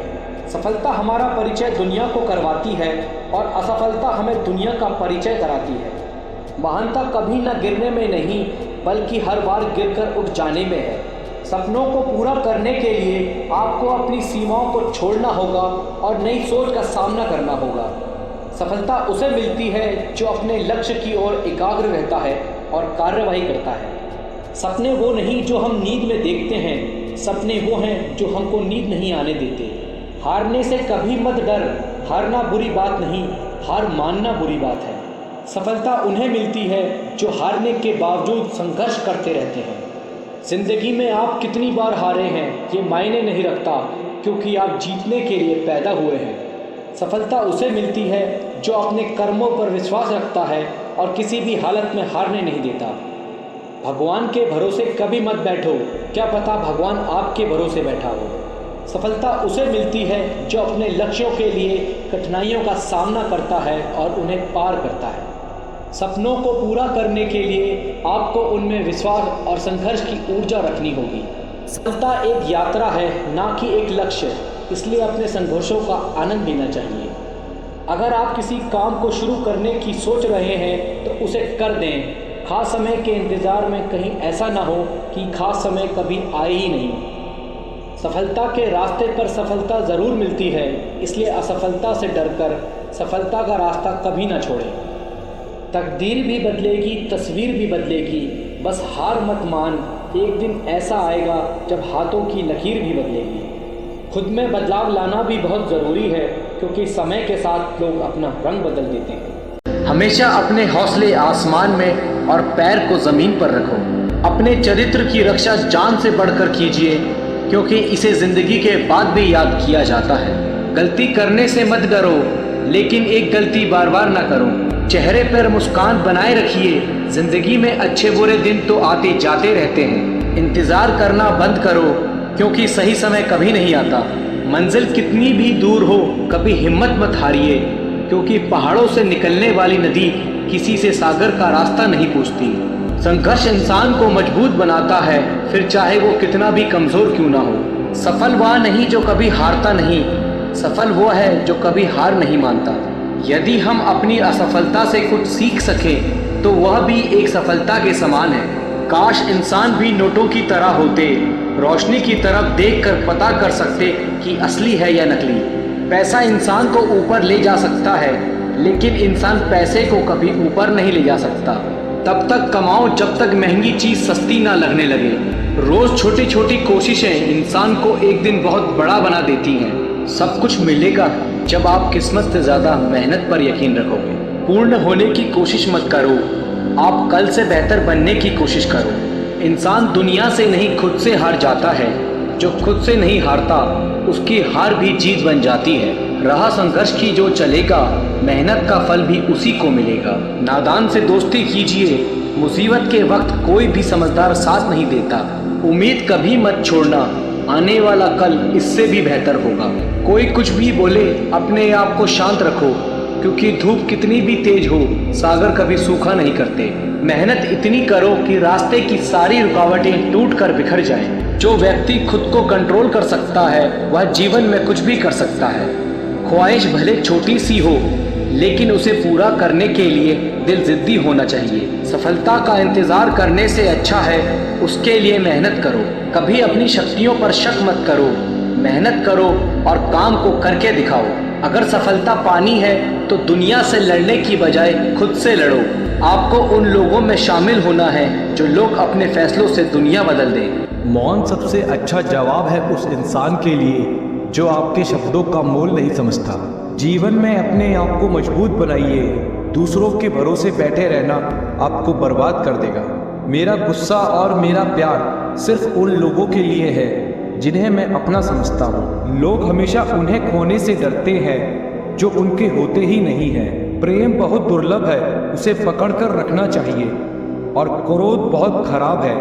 सफलता हमारा परिचय दुनिया को करवाती है और असफलता हमें दुनिया का परिचय कराती है। महानता कभी न गिरने में नहीं, बल्कि हर बार गिरकर उठ जाने में है। सपनों को पूरा करने के लिए आपको अपनी सीमाओं को छोड़ना होगा और नई सोच का सामना करना होगा। सफलता उसे मिलती है जो अपने लक्ष्य की ओर एकाग्र रहता है और कार्यवाही करता है। सपने वो नहीं जो हम नींद में देखते हैं, सपने वो हैं जो हमको नींद नहीं आने देते। हारने से कभी मत डर, हारना बुरी बात नहीं, हार मानना बुरी बात है। सफलता उन्हें मिलती है जो हारने के बावजूद संघर्ष करते रहते हैं। जिंदगी में आप कितनी बार हारे हैं ये मायने नहीं रखता, क्योंकि आप जीतने के लिए पैदा हुए हैं। सफलता उसे मिलती है जो अपने कर्मों पर विश्वास रखता है और किसी भी हालत में हारने नहीं देता। भगवान के भरोसे कभी मत बैठो, क्या पता भगवान आपके भरोसे बैठा हो। सफलता उसे मिलती है जो अपने लक्ष्यों के लिए कठिनाइयों का सामना करता है और उन्हें पार करता है। सपनों को पूरा करने के लिए आपको उनमें विश्वास और संघर्ष की ऊर्जा रखनी होगी। सफलता एक यात्रा है, ना कि एक लक्ष्य, इसलिए अपने संघर्षों का आनंद लेना चाहिए। अगर आप किसी काम को शुरू करने की सोच रहे हैं तो उसे कर दें। खास समय के इंतज़ार में कहीं ऐसा ना हो कि खास समय कभी आए ही नहीं। सफलता के रास्ते पर सफलता ज़रूर मिलती है, इसलिए असफलता से डरकर सफलता का रास्ता कभी ना छोड़ें। तकदीर भी बदलेगी, तस्वीर भी बदलेगी, बस हार मत मान, एक दिन ऐसा आएगा जब हाथों की लकीर भी बदलेगी। खुद में बदलाव लाना भी बहुत ज़रूरी है, क्योंकि समय के साथ लोग अपना रंग बदल देते हैं। हमेशा अपने हौसले आसमान में और पैर को ज़मीन पर रखो। अपने चरित्र की रक्षा जान से बढ़कर कीजिए, क्योंकि इसे ज़िंदगी के बाद भी याद किया जाता है। गलती करने से मत डरो, लेकिन एक गलती बार बार ना करो। चेहरे पर मुस्कान बनाए रखिए, ज़िंदगी में अच्छे बुरे दिन तो आते जाते रहते हैं। इंतज़ार करना बंद करो, क्योंकि सही समय कभी नहीं आता। मंजिल कितनी भी दूर हो, कभी हिम्मत मत हारिए, क्योंकि पहाड़ों से निकलने वाली नदी किसी से सागर का रास्ता नहीं पूछती। संघर्ष इंसान को मजबूत बनाता है, फिर चाहे वो कितना भी कमज़ोर क्यों ना हो। सफल वह नहीं जो कभी हारता नहीं, सफल वो है जो कभी हार नहीं मानता। यदि हम अपनी असफलता से कुछ सीख सकें तो वह भी एक सफलता के समान है। काश इंसान भी नोटों की तरह होते, रोशनी की तरफ देखकर पता कर सकते कि असली है या नकली। पैसा इंसान को ऊपर ले जा सकता है, लेकिन इंसान पैसे को कभी ऊपर नहीं ले जा सकता। तब तक कमाओ जब तक महंगी चीज़ सस्ती ना लगने लगे। रोज़ छोटी छोटी कोशिशें इंसान को एक दिन बहुत बड़ा बना देती हैं। सब कुछ मिलेगा जब आप किस्मत से ज़्यादा मेहनत पर यकीन रखोगे। पूर्ण होने की कोशिश मत करो, आप कल से बेहतर बनने की कोशिश करो। इंसान दुनिया से नहीं खुद से हार जाता है, जो खुद से नहीं हारता उसकी हार भी जीत बन जाती है। राह संघर्ष की जो चलेगा, मेहनत का फल भी उसी को मिलेगा। नादान से दोस्ती कीजिए, मुसीबत के वक्त कोई भी समझदार साथ नहीं देता। उम्मीद कभी मत छोड़ना, आने वाला कल इससे भी बेहतर होगा। कोई कुछ भी बोले, अपने आप को शांत रखो, क्योंकि धूप कितनी भी तेज हो, सागर कभी सूखा नहीं करते। मेहनत इतनी करो कि रास्ते की सारी रुकावटें टूट कर बिखर जाएं। जो व्यक्ति खुद को कंट्रोल कर सकता है, वह जीवन में कुछ भी कर सकता है। ख्वाहिश भले छोटी सी हो, लेकिन उसे पूरा करने के लिए दिल जिद्दी होना चाहिए। सफलता का इंतज़ार करने से अच्छा है उसके लिए मेहनत करो। कभी अपनी शक्तियों पर शक मत करो, मेहनत करो और काम को करके दिखाओ। अगर सफलता पानी है तो दुनिया से लड़ने की बजाय खुद से लड़ो। आपको उन लोगों में शामिल होना है जो लोग अपने फैसलों से दुनिया बदल दें। मौन सबसे अच्छा जवाब है उस इंसान के लिए जो आपके शब्दों का मोल नहीं समझता। जीवन में अपने आप को मजबूत बनाइए, दूसरों के भरोसे बैठे रहना आपको बर्बाद कर देगा। मेरा गुस्सा और मेरा प्यार सिर्फ उन लोगों के लिए है जिन्हें मैं अपना समझता हूँ। लोग हमेशा उन्हें खोने से डरते हैं जो उनके होते ही नहीं है। प्रेम बहुत दुर्लभ है, उसे पकड़ कर रखना चाहिए, और क्रोध बहुत खराब है,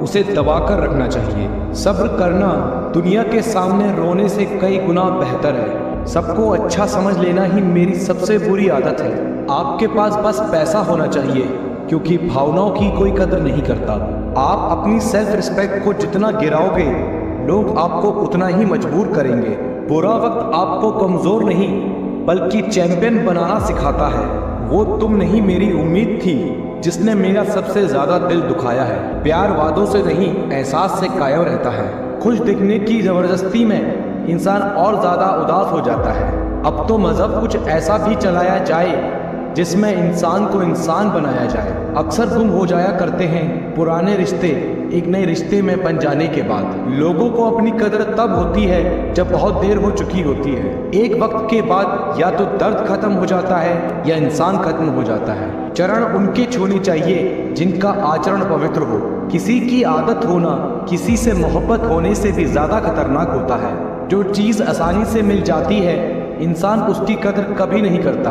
उसे दबा कर रखना चाहिए। सब्र करना दुनिया के सामने रोने से कई गुना बेहतर है। सबको अच्छा समझ लेना ही मेरी सबसे बुरी आदत है। आपके पास बस पैसा होना चाहिए, क्योंकि भावनाओं की कोई कदर नहीं करता। आप अपनी सेल्फ रिस्पेक्ट को जितना गिराओगे, लोग आपको उतना ही मजबूर करेंगे। बुरा वक्त आपको कमज़ोर नहीं बल्कि चैंपियन बनाना सिखाता है। वो तुम नहीं, मेरी उम्मीद थी जिसने मेरा सबसे ज़्यादा दिल दुखाया है। प्यार वादों से नहीं, एहसास से कायम रहता है। खुश दिखने की ज़बरदस्ती में इंसान और ज़्यादा उदास हो जाता है। अब तो मज़हब कुछ ऐसा भी चलाया जाए जिसमें इंसान को इंसान बनाया जाए। अक्सर गुम हो जाया करते हैं पुराने रिश्ते एक नए रिश्ते में बन जाने के बाद। लोगों को अपनी कदर तब होती है जब बहुत देर हो चुकी होती है। एक वक्त के बाद या तो दर्द खत्म हो जाता है या इंसान खत्म हो जाता है। चरण उनके छूने चाहिए जिनका आचरण पवित्र हो। किसी की आदत होना किसी से मोहब्बत होने से भी ज़्यादा खतरनाक होता है। जो चीज़ आसानी से मिल जाती है, इंसान उसकी कदर कभी नहीं करता।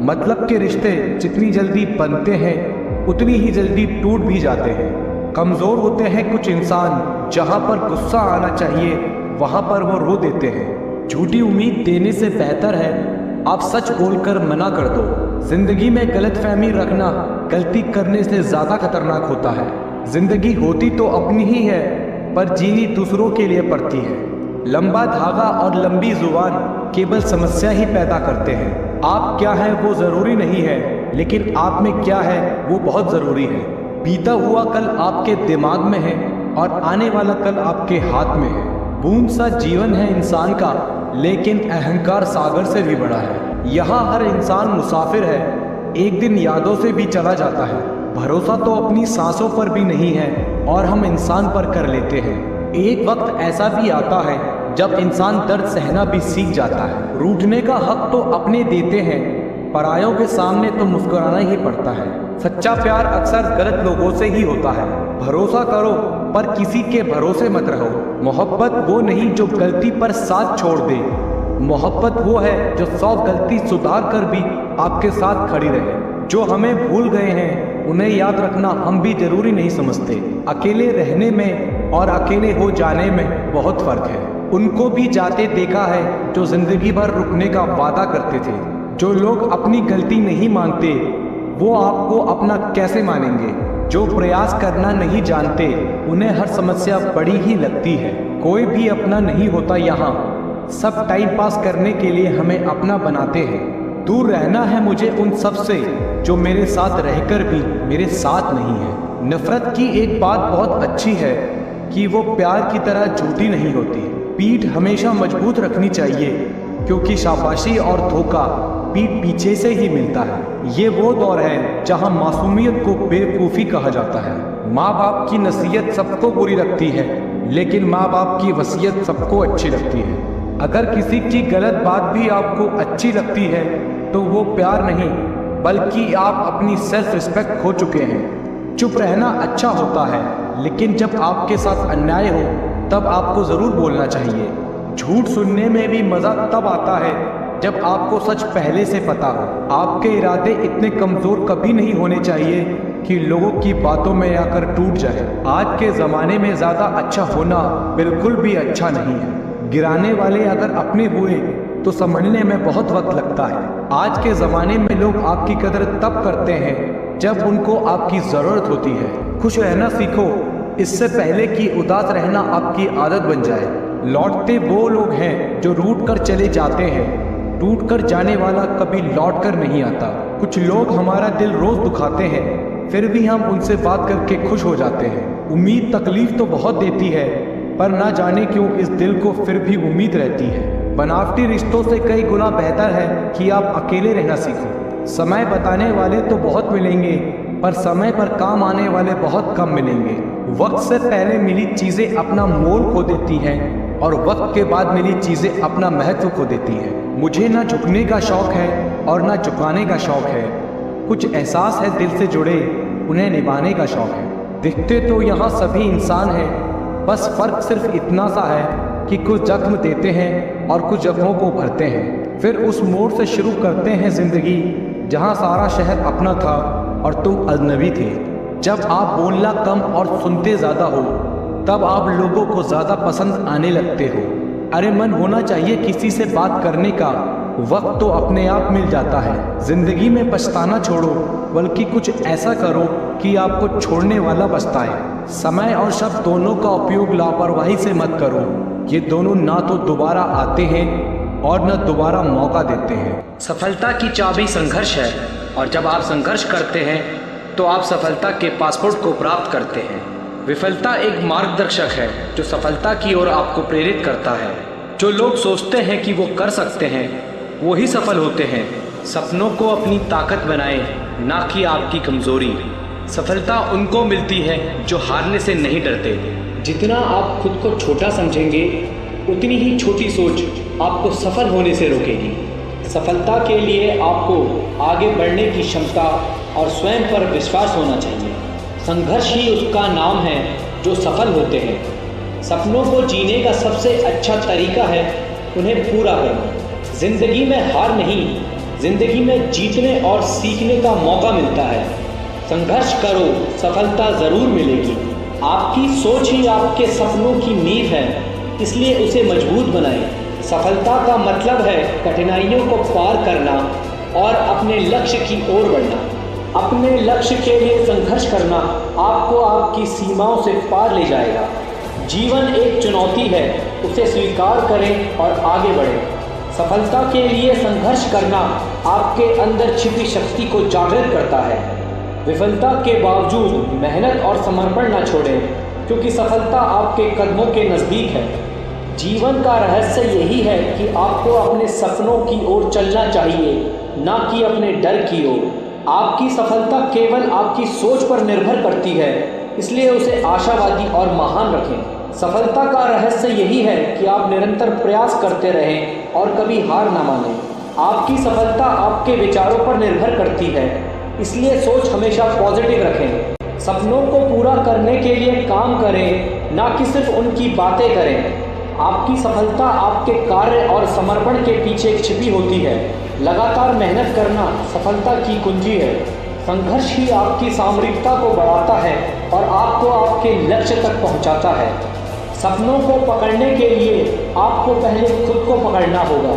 मतलब के रिश्ते जितनी जल्दी बनते हैं उतनी ही जल्दी टूट भी जाते हैं। कमज़ोर होते हैं कुछ इंसान, जहाँ पर गुस्सा आना चाहिए वहाँ पर वो रो देते हैं। झूठी उम्मीद देने से बेहतर है आप सच बोलकर मना कर दो। जिंदगी में गलतफहमी रखना गलती करने से ज़्यादा खतरनाक होता है। जिंदगी होती तो अपनी ही है, पर जीनी दूसरों के लिए पड़ती है। लंबा धागा और लंबी जुबान केवल समस्या ही पैदा करते हैं। आप क्या हैं वो ज़रूरी नहीं है, लेकिन आप में क्या है वो बहुत ज़रूरी है। बीता हुआ कल आपके दिमाग में है और आने वाला कल आपके हाथ में है। बूंद सा जीवन है इंसान का, लेकिन अहंकार सागर से भी बड़ा है। यहाँ हर इंसान मुसाफिर है, एक दिन यादों से भी चला जाता है। भरोसा तो अपनी सांसों पर भी नहीं है और हम इंसान पर कर लेते हैं। एक वक्त ऐसा भी आता है जब इंसान दर्द सहना भी सीख जाता है। रूठने का हक तो अपने देते हैं, परायों के सामने तो मुस्कुराना ही पड़ता है। सच्चा प्यार अक्सर गलत लोगों से ही होता है। भरोसा करो पर किसी के भरोसे मत रहो। मोहब्बत वो नहीं जो गलती पर साथ छोड़ दे, मोहब्बत वो है जो 100 गलती सुधार कर भी आपके साथ खड़ी रहे। जो हमें भूल गए हैं उन्हें याद रखना हम भी जरूरी नहीं समझते। अकेले रहने में और अकेले हो जाने में बहुत फर्क है। उनको भी जाते देखा है जो जिंदगी भर रुकने का वादा करते थे। जो लोग अपनी गलती नहीं मानते वो आपको अपना कैसे मानेंगे। जो प्रयास करना नहीं जानते उन्हें हर समस्या बड़ी ही लगती है। कोई भी अपना नहीं होता यहाँ, सब टाइम पास करने के लिए हमें अपना बनाते हैं। दूर रहना है मुझे उन सब से जो मेरे साथ रहकर भी मेरे साथ नहीं है। नफरत की एक बात बहुत अच्छी है कि वो प्यार की तरह झूठी नहीं होती। पीठ हमेशा मजबूत रखनी चाहिए क्योंकि शाबाशी और धोखा पीठ पीछे से ही मिलता है। ये वो दौर है जहां मासूमियत को बेवकूफ़ी कहा जाता है। माँ बाप की नसीहत सबको बुरी लगती है, लेकिन माँ बाप की वसीयत सबको अच्छी लगती है। अगर किसी की गलत बात भी आपको अच्छी लगती है तो वो प्यार नहीं बल्कि आप अपनी सेल्फ रिस्पेक्ट खो चुके हैं। चुप रहना अच्छा होता है, लेकिन जब आपके साथ अन्याय हो तब आपको ज़रूर बोलना चाहिए। झूठ सुनने में भी मज़ा तब आता है जब आपको सच पहले से पता हो। आपके इरादे इतने कमज़ोर कभी नहीं होने चाहिए कि लोगों की बातों में आकर टूट जाए। आज के ज़माने में ज़्यादा अच्छा होना बिल्कुल भी अच्छा नहीं है। गिराने वाले अगर अपने हुए तो समझने में बहुत वक्त लगता है। आज के ज़माने में लोग आपकी कदर तब करते हैं जब उनको आपकी ज़रूरत होती है। खुश रहना सीखो इससे पहले कि उदास रहना आपकी आदत बन जाए। लौटते वो लोग हैं जो रूठ कर चले जाते हैं, टूट कर जाने वाला कभी लौट कर नहीं आता। कुछ लोग हमारा दिल रोज़ दुखाते हैं, फिर भी हम उनसे बात करके खुश हो जाते हैं। उम्मीद तकलीफ तो बहुत देती है, पर ना जाने क्यों इस दिल को फिर भी उम्मीद रहती है। बनावटी रिश्तों से कई गुना बेहतर है कि आप अकेले रहना सीखो। समय बताने वाले तो बहुत मिलेंगे, पर समय पर काम आने वाले बहुत कम मिलेंगे। वक्त से पहले मिली चीज़ें अपना मोल खो देती हैं और वक्त के बाद मिली चीज़ें अपना महत्व खो देती हैं। मुझे ना झुकने का शौक़ है और ना झुकाने का शौक़ है। कुछ एहसास है दिल से जुड़े, उन्हें निभाने का शौक़ है। दिखते तो यहाँ सभी इंसान हैं, बस फ़र्क सिर्फ इतना सा है कि कुछ जख्म देते हैं और कुछ जख्मों को भरते हैं। फिर उस मोड़ से शुरू करते हैं ज़िंदगी जहाँ सारा शहर अपना था और तुम अजनबी थे। जब आप बोलना कम और सुनते ज़्यादा हो तब आप लोगों को ज़्यादा पसंद आने लगते हो। अरे मन होना चाहिए किसी से बात करने का, वक्त तो अपने आप मिल जाता है। ज़िंदगी में पछताना छोड़ो, बल्कि कुछ ऐसा करो कि आपको छोड़ने वाला पछताए। समय और शब्द दोनों का उपयोग लापरवाही से मत करो। ये दोनों ना तो दोबारा आते हैं और न दोबारा मौका देते हैं। सफलता की चाबी संघर्ष है, और जब आप संघर्ष करते हैं तो आप सफलता के पासपोर्ट को प्राप्त करते हैं। विफलता एक मार्गदर्शक है जो सफलता की ओर आपको प्रेरित करता है। जो लोग सोचते हैं कि वो कर सकते हैं वो ही सफल होते हैं। सपनों को अपनी ताकत बनाएं, ना कि आपकी कमज़ोरी। सफलता उनको मिलती है जो हारने से नहीं डरते। जितना आप खुद को छोटा समझेंगे उतनी ही छोटी सोच आपको सफल होने से रोकेगी। सफलता के लिए आपको आगे बढ़ने की क्षमता और स्वयं पर विश्वास होना चाहिए। संघर्ष ही उसका नाम है जो सफल होते हैं। सपनों को जीने का सबसे अच्छा तरीका है उन्हें पूरा करना। ज़िंदगी में हार नहीं, ज़िंदगी में जीतने और सीखने का मौका मिलता है। संघर्ष करो, सफलता ज़रूर मिलेगी। आपकी सोच ही आपके सपनों की नींव है, इसलिए उसे मजबूत बनाएं। सफलता का मतलब है कठिनाइयों को पार करना और अपने लक्ष्य की ओर बढ़ना। अपने लक्ष्य के लिए संघर्ष करना आपको आपकी सीमाओं से पार ले जाएगा। जीवन एक चुनौती है, उसे स्वीकार करें और आगे बढ़ें। सफलता के लिए संघर्ष करना आपके अंदर छिपी शक्ति को जागृत करता है। विफलता के बावजूद मेहनत और समर्पण न छोड़ें, क्योंकि सफलता आपके कदमों के नज़दीक है। जीवन का रहस्य यही है कि आपको अपने सपनों की ओर चलना चाहिए, ना कि अपने डर की ओर। आपकी सफलता केवल आपकी सोच पर निर्भर करती है, इसलिए उसे आशावादी और महान रखें। सफलता का रहस्य यही है कि आप निरंतर प्रयास करते रहें और कभी हार ना मानें। आपकी सफलता आपके विचारों पर निर्भर करती है, इसलिए सोच हमेशा पॉजिटिव रखें। सपनों को पूरा करने के लिए काम करें, ना कि सिर्फ उनकी बातें करें। आपकी सफलता आपके कार्य और समर्पण के पीछे छिपी होती है। लगातार मेहनत करना सफलता की कुंजी है। संघर्ष ही आपकी सामरिकता को बढ़ाता है और आपको आपके लक्ष्य तक पहुंचाता है। सपनों को पकड़ने के लिए आपको पहले खुद को पकड़ना होगा।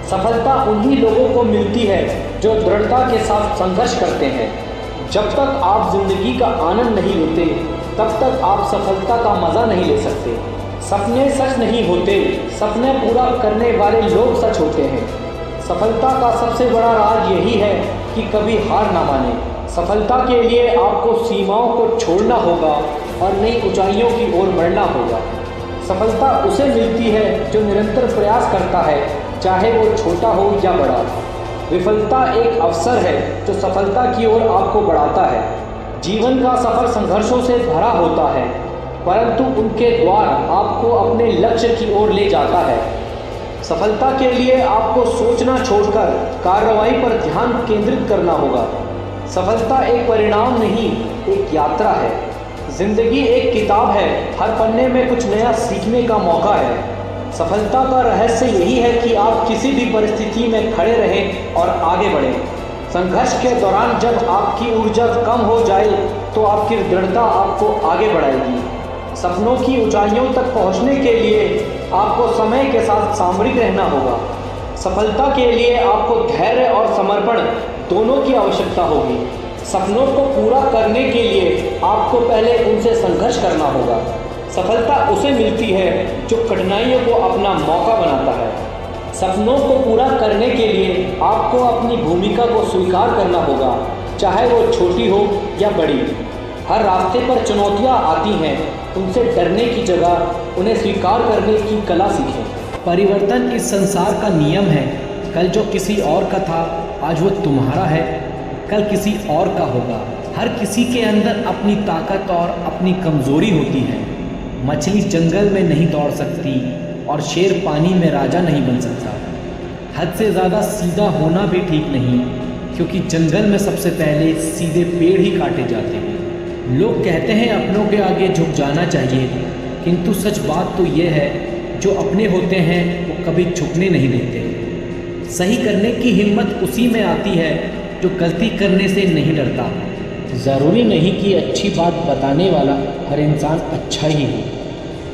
सफलता उन्हीं लोगों को मिलती है जो दृढ़ता के साथ संघर्ष करते हैं। जब तक आप जिंदगी का आनंद नहीं लेते, तब तक आप सफलता का मज़ा नहीं ले सकते। सपने सच नहीं होते, सपने पूरा करने वाले लोग सच होते हैं। सफलता का सबसे बड़ा राज यही है कि कभी हार ना माने। सफलता के लिए आपको सीमाओं को छोड़ना होगा और नई ऊंचाइयों की ओर बढ़ना होगा। सफलता उसे मिलती है जो निरंतर प्रयास करता है, चाहे वो छोटा हो या बड़ा। विफलता एक अवसर है जो सफलता की ओर आपको बढ़ाता है। जीवन का सफ़र संघर्षों से भरा होता है, परंतु उनके द्वार आपको अपने लक्ष्य की ओर ले जाता है। सफलता के लिए आपको सोचना छोड़कर कार्रवाई पर ध्यान केंद्रित करना होगा। सफलता एक परिणाम नहीं, एक यात्रा है। जिंदगी एक किताब है, हर पन्ने में कुछ नया सीखने का मौका है। सफलता का रहस्य यही है कि आप किसी भी परिस्थिति में खड़े रहें और आगे बढ़ें। संघर्ष के दौरान जब आपकी ऊर्जा कम हो जाए तो आपकी दृढ़ता आपको आगे बढ़ाएगी। सपनों की ऊंचाइयों तक पहुंचने के लिए आपको समय के साथ सामरिक रहना होगा। सफलता के लिए आपको धैर्य और समर्पण दोनों की आवश्यकता होगी। सपनों को पूरा करने के लिए आपको पहले उनसे संघर्ष करना होगा। सफलता उसे मिलती है जो कठिनाइयों को अपना मौका बनाता है। सपनों को पूरा करने के लिए आपको अपनी भूमिका को स्वीकार करना होगा, चाहे वो छोटी हो या बड़ी। हर रास्ते पर चुनौतियाँ आती हैं, उनसे डरने की जगह उन्हें स्वीकार करने की कला सीखें। परिवर्तन इस संसार का नियम है। कल जो किसी और का था, आज वो तुम्हारा है, कल किसी और का होगा। हर किसी के अंदर अपनी ताकत और अपनी कमज़ोरी होती है। मछली जंगल में नहीं दौड़ सकती और शेर पानी में राजा नहीं बन सकता। हद से ज़्यादा सीधा होना भी ठीक नहीं, क्योंकि जंगल में सबसे पहले सीधे पेड़ ही काटे जाते हैं। लोग कहते हैं अपनों के आगे झुक जाना चाहिए, किंतु सच बात तो ये है, जो अपने होते हैं वो कभी झुकने नहीं देते। सही करने की हिम्मत उसी में आती है जो गलती करने से नहीं डरता। ज़रूरी नहीं कि अच्छी बात बताने वाला हर इंसान अच्छा ही हो।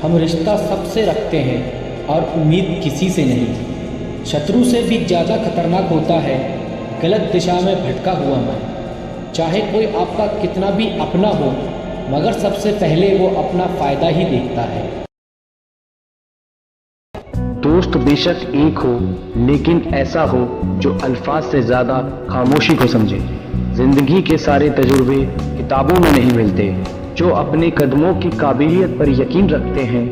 हम रिश्ता सबसे रखते हैं और उम्मीद किसी से नहीं। शत्रु से भी ज़्यादा खतरनाक होता है गलत दिशा में भटका हुआ मन। चाहे कोई आपका कितना भी अपना हो, मगर सबसे पहले वो अपना फ़ायदा ही देखता है। दोस्त बेशक एक हो, लेकिन ऐसा हो जो अल्फाज से ज़्यादा खामोशी को समझे। जिंदगी के सारे तजुर्बे किताबों में नहीं मिलते। जो अपने कदमों की काबिलियत पर यकीन रखते हैं,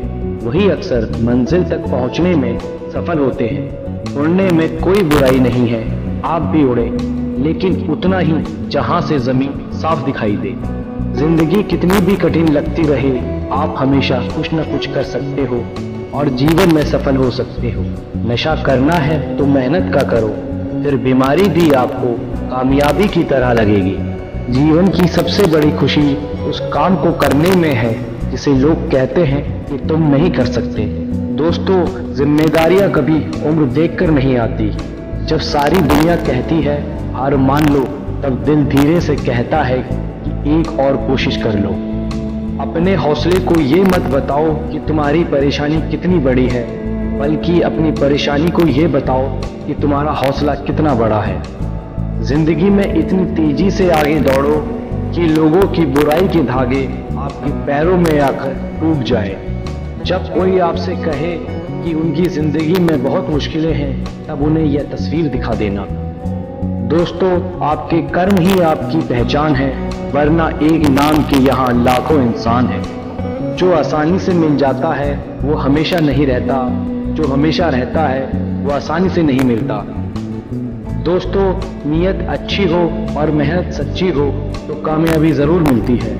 वही अक्सर मंजिल तक पहुंचने में सफल होते हैं। उड़ने में कोई बुराई नहीं है, आप भी उड़े, लेकिन उतना ही जहां से ज़मीन साफ दिखाई दे। जिंदगी कितनी भी कठिन लगती रहे, आप हमेशा कुछ न कुछ कर सकते हो और जीवन में सफल हो सकते हो। नशा करना है तो मेहनत का करो, फिर बीमारी भी आपको कामयाबी की तरह लगेगी। जीवन की सबसे बड़ी खुशी उस काम को करने में है जिसे लोग कहते हैं कि तुम नहीं कर सकते। दोस्तों, जिम्मेदारियां कभी उम्र देखकर नहीं आती। जब सारी दुनिया कहती है हार मान लो, तब दिल धीरे से कहता है कि एक और कोशिश कर लो। अपने हौसले को ये मत बताओ कि तुम्हारी परेशानी कितनी बड़ी है, बल्कि अपनी परेशानी को ये बताओ कि तुम्हारा हौसला कितना बड़ा है। जिंदगी में इतनी तेजी से आगे दौड़ो कि लोगों की बुराई के धागे आपके पैरों में आकर टूट जाए। जब कोई आपसे कहे कि उनकी जिंदगी में बहुत मुश्किलें हैं, तब उन्हें यह तस्वीर दिखा देना। दोस्तों, आपके कर्म ही आपकी पहचान है, वरना एक नाम के यहाँ लाखों इंसान हैं। जो आसानी से मिल जाता है वो हमेशा नहीं रहता, जो हमेशा रहता है वो आसानी से नहीं मिलता। दोस्तों, नीयत अच्छी हो और मेहनत सच्ची हो तो कामयाबी ज़रूर मिलती है।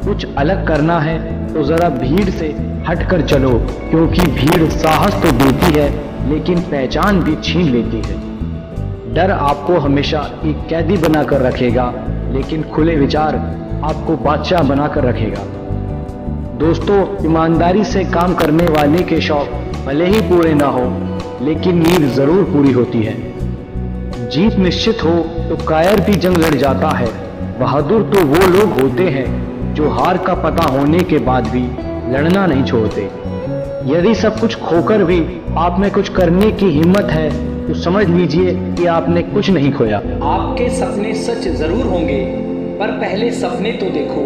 कुछ अलग करना है तो ज़रा भीड़ से हट कर चलो, क्योंकि भीड़ साहस तो देती है लेकिन पहचान भी छीन लेती है। डर आपको हमेशा एक कैदी बनाकर रखेगा, लेकिन खुले विचार आपको बादशाह बनाकर रखेगा। दोस्तों, ईमानदारी से काम करने वाले के शौक भले ही पूरे ना हो, लेकिन नींद ज़रूर पूरी होती है। जीत निश्चित हो तो कायर भी जंग लड़ जाता है। बहादुर तो वो लोग होते हैं जो हार का पता होने के बाद भी लड़ना नहीं छोड़ते। यदि सब कुछ खोकर भी आप में कुछ करने की हिम्मत है तो समझ लीजिए कि आपने कुछ नहीं खोया। आपके सपने सच जरूर होंगे, पर पहले सपने तो देखो।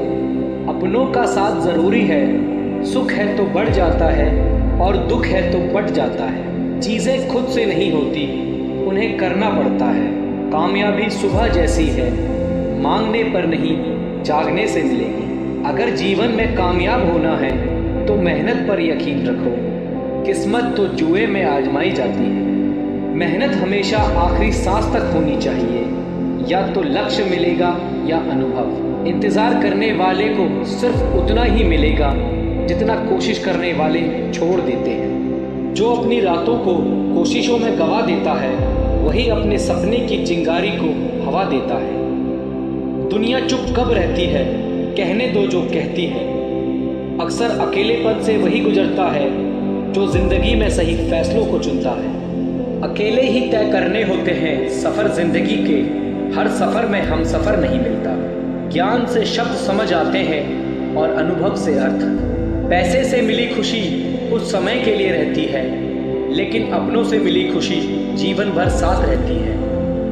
अपनों का साथ जरूरी है, सुख है तो बढ़ जाता है और दुख है तो बढ़ जाता है। चीज़ें खुद से नहीं होती, उन्हें करना पड़ता है। कामयाबी सुबह जैसी है, मांगने पर नहीं जागने से मिलेगी। अगर जीवन में कामयाब होना है तो मेहनत पर यकीन रखो। किस्मत तो जुए में आजमाई जाती है। मेहनत हमेशा आखिरी सांस तक होनी चाहिए। या तो लक्ष्य मिलेगा या अनुभव। इंतज़ार करने वाले को सिर्फ उतना ही मिलेगा जितना कोशिश करने वाले छोड़ देते हैं। जो अपनी रातों को कोशिशों में गवा देता है, वही अपने सपने की चिंगारी को हवा देता है। दुनिया चुप कब रहती है, कहने दो जो कहती है। अक्सर अकेलेपन से वही गुजरता है जो जिंदगी में सही फैसलों को चुनता है। अकेले ही तय करने होते हैं सफ़र जिंदगी के, हर सफ़र में हम सफ़र नहीं मिलता। ज्ञान से शब्द समझ आते हैं और अनुभव से अर्थ। पैसे से मिली खुशी कुछ समय के लिए रहती है, लेकिन अपनों से मिली खुशी जीवन भर साथ रहती है।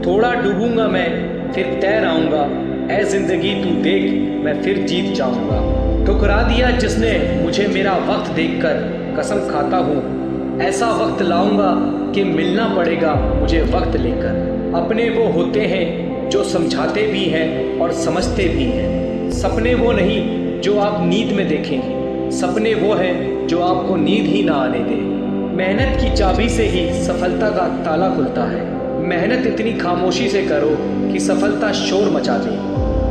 थोड़ा डूबूंगा मैं फिर तैर आऊँगा, ऐ जिंदगी तू देख मैं फिर जीत जाऊँगा। ठुकरा दिया जिसने मुझे मेरा वक्त देखकर, कसम खाता हूँ ऐसा वक्त लाऊंगा कि मिलना पड़ेगा मुझे वक्त लेकर। अपने वो होते हैं जो समझाते भी हैं और समझते भी हैं। सपने वो नहीं जो आप नींद में देखें, सपने वो हैं जो आपको नींद ही ना आने दें। मेहनत की चाबी से ही सफलता का ताला खुलता है। मेहनत इतनी खामोशी से करो कि सफलता शोर मचा दे।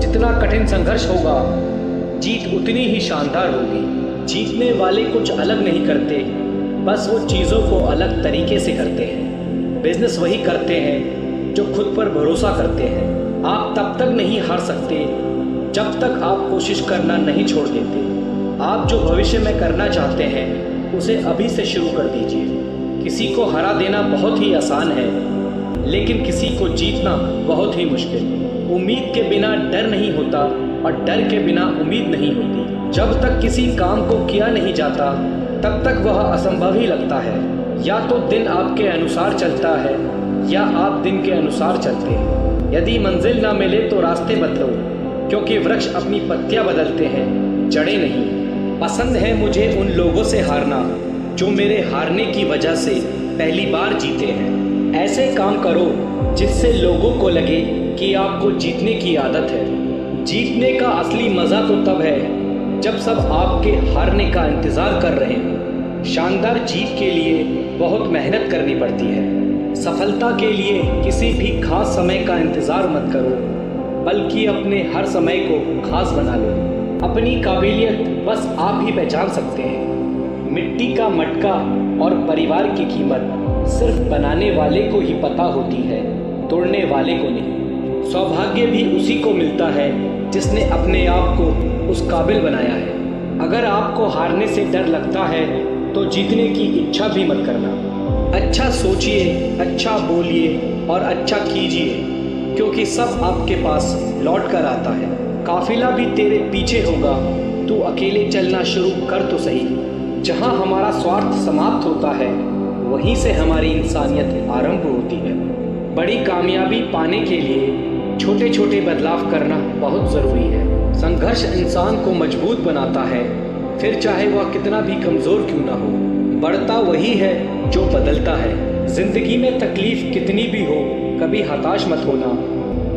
जितना कठिन संघर्ष होगा, जीत उतनी ही शानदार होगी। जीतने वाले कुछ अलग नहीं करते, बस वो चीज़ों को अलग तरीके से करते हैं। बिजनेस वही करते हैं जो खुद पर भरोसा करते हैं। आप तब तक नहीं हार सकते जब तक आप कोशिश करना नहीं छोड़ देते। आप जो भविष्य में करना चाहते हैं उसे अभी से शुरू कर दीजिए। किसी को हरा देना बहुत ही आसान है, लेकिन किसी को जीतना बहुत ही मुश्किल। उम्मीद के बिना डर नहीं होता और डर के बिना उम्मीद नहीं होती। जब तक किसी काम को किया नहीं जाता तब तक वह असंभव ही लगता है। या तो दिन आपके अनुसार चलता है या आप दिन के अनुसार चलते हैं। यदि मंजिल ना मिले तो रास्ते बदलो, क्योंकि वृक्ष अपनी पत्तियां बदलते हैं, जड़ें नहीं। पसंद है मुझे उन लोगों से हारना जो मेरे हारने की वजह से पहली बार जीते हैं। ऐसे काम करो जिससे लोगों को लगे कि आपको जीतने की आदत है। जीतने का असली मज़ा तो तब है जब सब आपके हारने का इंतज़ार कर रहे हों। शानदार जीत के लिए बहुत मेहनत करनी पड़ती है। सफलता के लिए किसी भी खास समय का इंतज़ार मत करो, बल्कि अपने हर समय को खास बना लो। अपनी काबिलियत बस आप ही पहचान सकते हैं। मिट्टी का मटका और परिवार की कीमत सिर्फ बनाने वाले को ही पता होती है, तोड़ने वाले को नहीं। सौभाग्य भी उसी को मिलता है जिसने अपने आप को उस काबिल बनाया है। अगर आपको हारने से डर लगता है तो जीतने की इच्छा भी मत करना। अच्छा सोचिए, अच्छा बोलिए और अच्छा कीजिए, क्योंकि सब आपके पास लौट कर आता है। काफिला भी तेरे पीछे होगा, तू अकेले चलना शुरू कर तो सही। जहाँ हमारा स्वार्थ समाप्त होता है, वहीं से हमारी इंसानियत आरंभ होती है। बड़ी कामयाबी पाने के लिए छोटे छोटे बदलाव करना बहुत ज़रूरी है। संघर्ष इंसान को मजबूत बनाता है, फिर चाहे वह कितना भी कमज़ोर क्यों ना हो। बढ़ता वही है जो बदलता है। ज़िंदगी में तकलीफ़ कितनी भी हो, कभी हताश मत होना,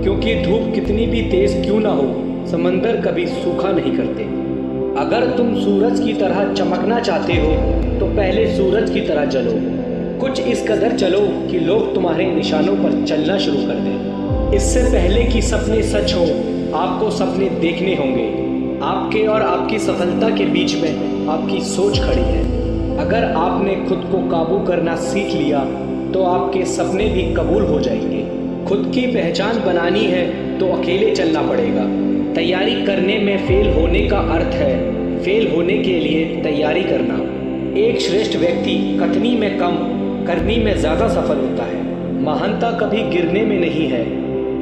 क्योंकि धूप कितनी भी तेज़ क्यों ना हो, समंदर कभी सूखा नहीं करते। अगर तुम सूरज की तरह चमकना चाहते हो तो पहले सूरज की तरह चलो। कुछ इस कदर चलो कि लोग तुम्हारे निशानों पर चलना शुरू कर दें। इससे पहले कि सपने सच हो, आपको सपने देखने होंगे। आपके और आपकी सफलता के बीच में आपकी सोच खड़ी है। अगर आपने खुद को काबू करना सीख लिया तो आपके सपने भी कबूल हो जाएंगे। खुद की पहचान बनानी है तो अकेले चलना पड़ेगा। तैयारी करने में फेल होने का अर्थ है फेल होने के लिए तैयारी करना। एक श्रेष्ठ व्यक्ति कथनी में कम, करनी में ज़्यादा सफल होता है। महानता कभी गिरने में नहीं है,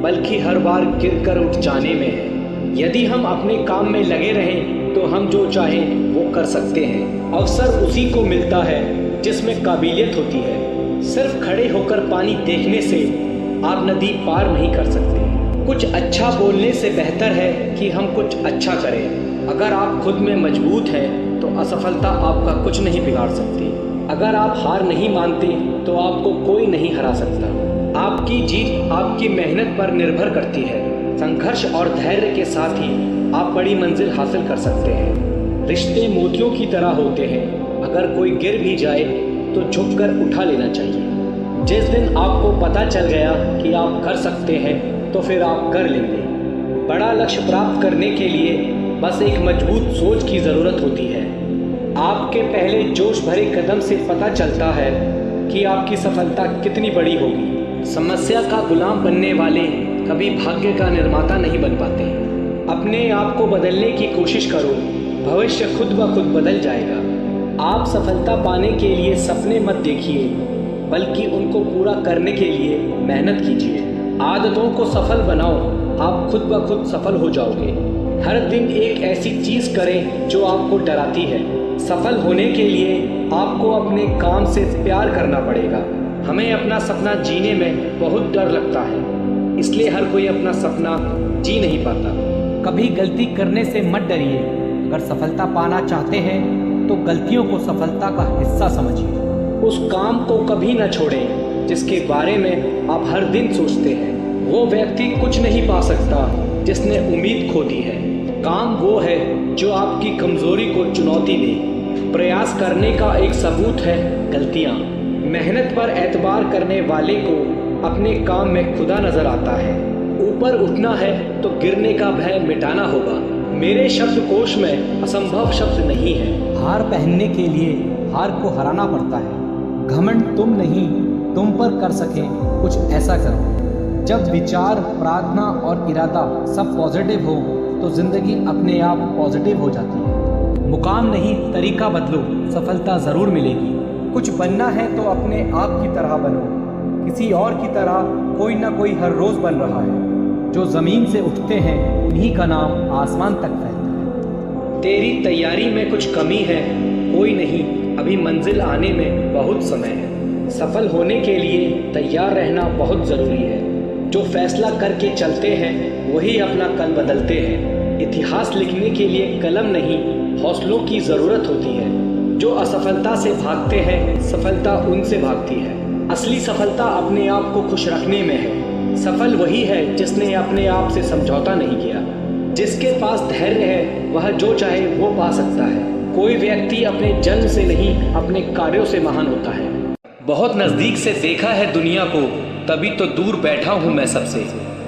बल्कि हर बार गिरकर उठ जाने में है। यदि हम अपने काम में लगे रहें तो हम जो चाहें वो कर सकते हैं। अवसर उसी को मिलता है जिसमें काबिलियत होती है। सिर्फ खड़े होकर पानी देखने से आप नदी पार नहीं कर सकते। कुछ अच्छा बोलने से बेहतर है कि हम कुछ अच्छा करें। अगर आप खुद में मजबूत हैं तो असफलता आपका कुछ नहीं बिगाड़ सकती। अगर आप हार नहीं मानते तो आपको कोई नहीं हरा सकता। आपकी जीत आपकी मेहनत पर निर्भर करती है। संघर्ष और धैर्य के साथ ही आप बड़ी मंजिल हासिल कर सकते हैं। रिश्ते मोतियों की तरह होते हैं, अगर कोई गिर भी जाए तो झुककर उठा लेना चाहिए। जिस दिन आपको पता चल गया कि आप कर सकते हैं तो फिर आप कर लेंगे। बड़ा लक्ष्य प्राप्त करने के लिए बस एक मजबूत सोच की ज़रूरत होती है। आपके पहले जोश भरे कदम से पता चलता है कि आपकी सफलता कितनी बड़ी होगी। समस्या का गुलाम बनने वाले कभी भाग्य का निर्माता नहीं बन पाते। अपने आप को बदलने की कोशिश करो, भविष्य खुद ब खुद बदल जाएगा। आप सफलता पाने के लिए सपने मत देखिए, बल्कि उनको पूरा करने के लिए मेहनत कीजिए। आदतों को सफल बनाओ, आप खुद ब खुद सफल हो जाओगे। हर दिन एक ऐसी चीज़ करें जो आपको डराती है। सफल होने के लिए आपको अपने काम से प्यार करना पड़ेगा। हमें अपना सपना जीने में बहुत डर लगता है, इसलिए हर कोई अपना सपना जी नहीं पाता। कभी गलती करने से मत डरिए। अगर सफलता पाना चाहते हैं तो गलतियों को सफलता का हिस्सा समझिए। उस काम को कभी न छोड़ें जिसके बारे में आप हर दिन सोचते हैं। वो व्यक्ति कुछ नहीं पा सकता जिसने उम्मीद खो दी है। काम वो है जो आपकी कमजोरी को चुनौती दे। प्रयास करने का एक सबूत है गलतियाँ। मेहनत पर एतबार करने वाले को अपने काम में खुदा नजर आता है। ऊपर उठना है तो गिरने का भय मिटाना होगा। मेरे शब्दकोश में असंभव शब्द नहीं है। हार पहनने के लिए हार को हराना पड़ता है। घमंड तुम नहीं, तुम पर कर सके कुछ ऐसा करो। जब विचार, प्रार्थना और इरादा सब पॉजिटिव हो तो जिंदगी अपने आप पॉजिटिव हो जाती है। मुकाम नहीं, तरीका बदलो, सफलता ज़रूर मिलेगी। कुछ बनना है तो अपने आप की तरह बनो। किसी और की तरह कोई ना कोई हर रोज़ बन रहा है। जो ज़मीन से उठते हैं उन्हीं का नाम आसमान तक फैलता है। तेरी तैयारी में कुछ कमी है, कोई नहीं, अभी मंजिल आने में बहुत समय है। सफल होने के लिए तैयार रहना बहुत ज़रूरी है। जो फैसला करके चलते हैं वही अपना कल बदलते हैं। इतिहास लिखने के लिए कलम नहीं, हौसलों की ज़रूरत होती है। जो असफलता से भागते हैं, सफलता उनसे भागती है। असली सफलता अपने आप को खुश रखने में है। सफल वही है जिसने अपने आप से समझौता नहीं किया। जिसके पास धैर्य है वह जो चाहे वो पा सकता है। कोई व्यक्ति अपने जन्म से नहीं, अपने कार्यों से महान होता है। बहुत नज़दीक से देखा है दुनिया को, तभी तो दूर बैठा हूँ मैं सबसे।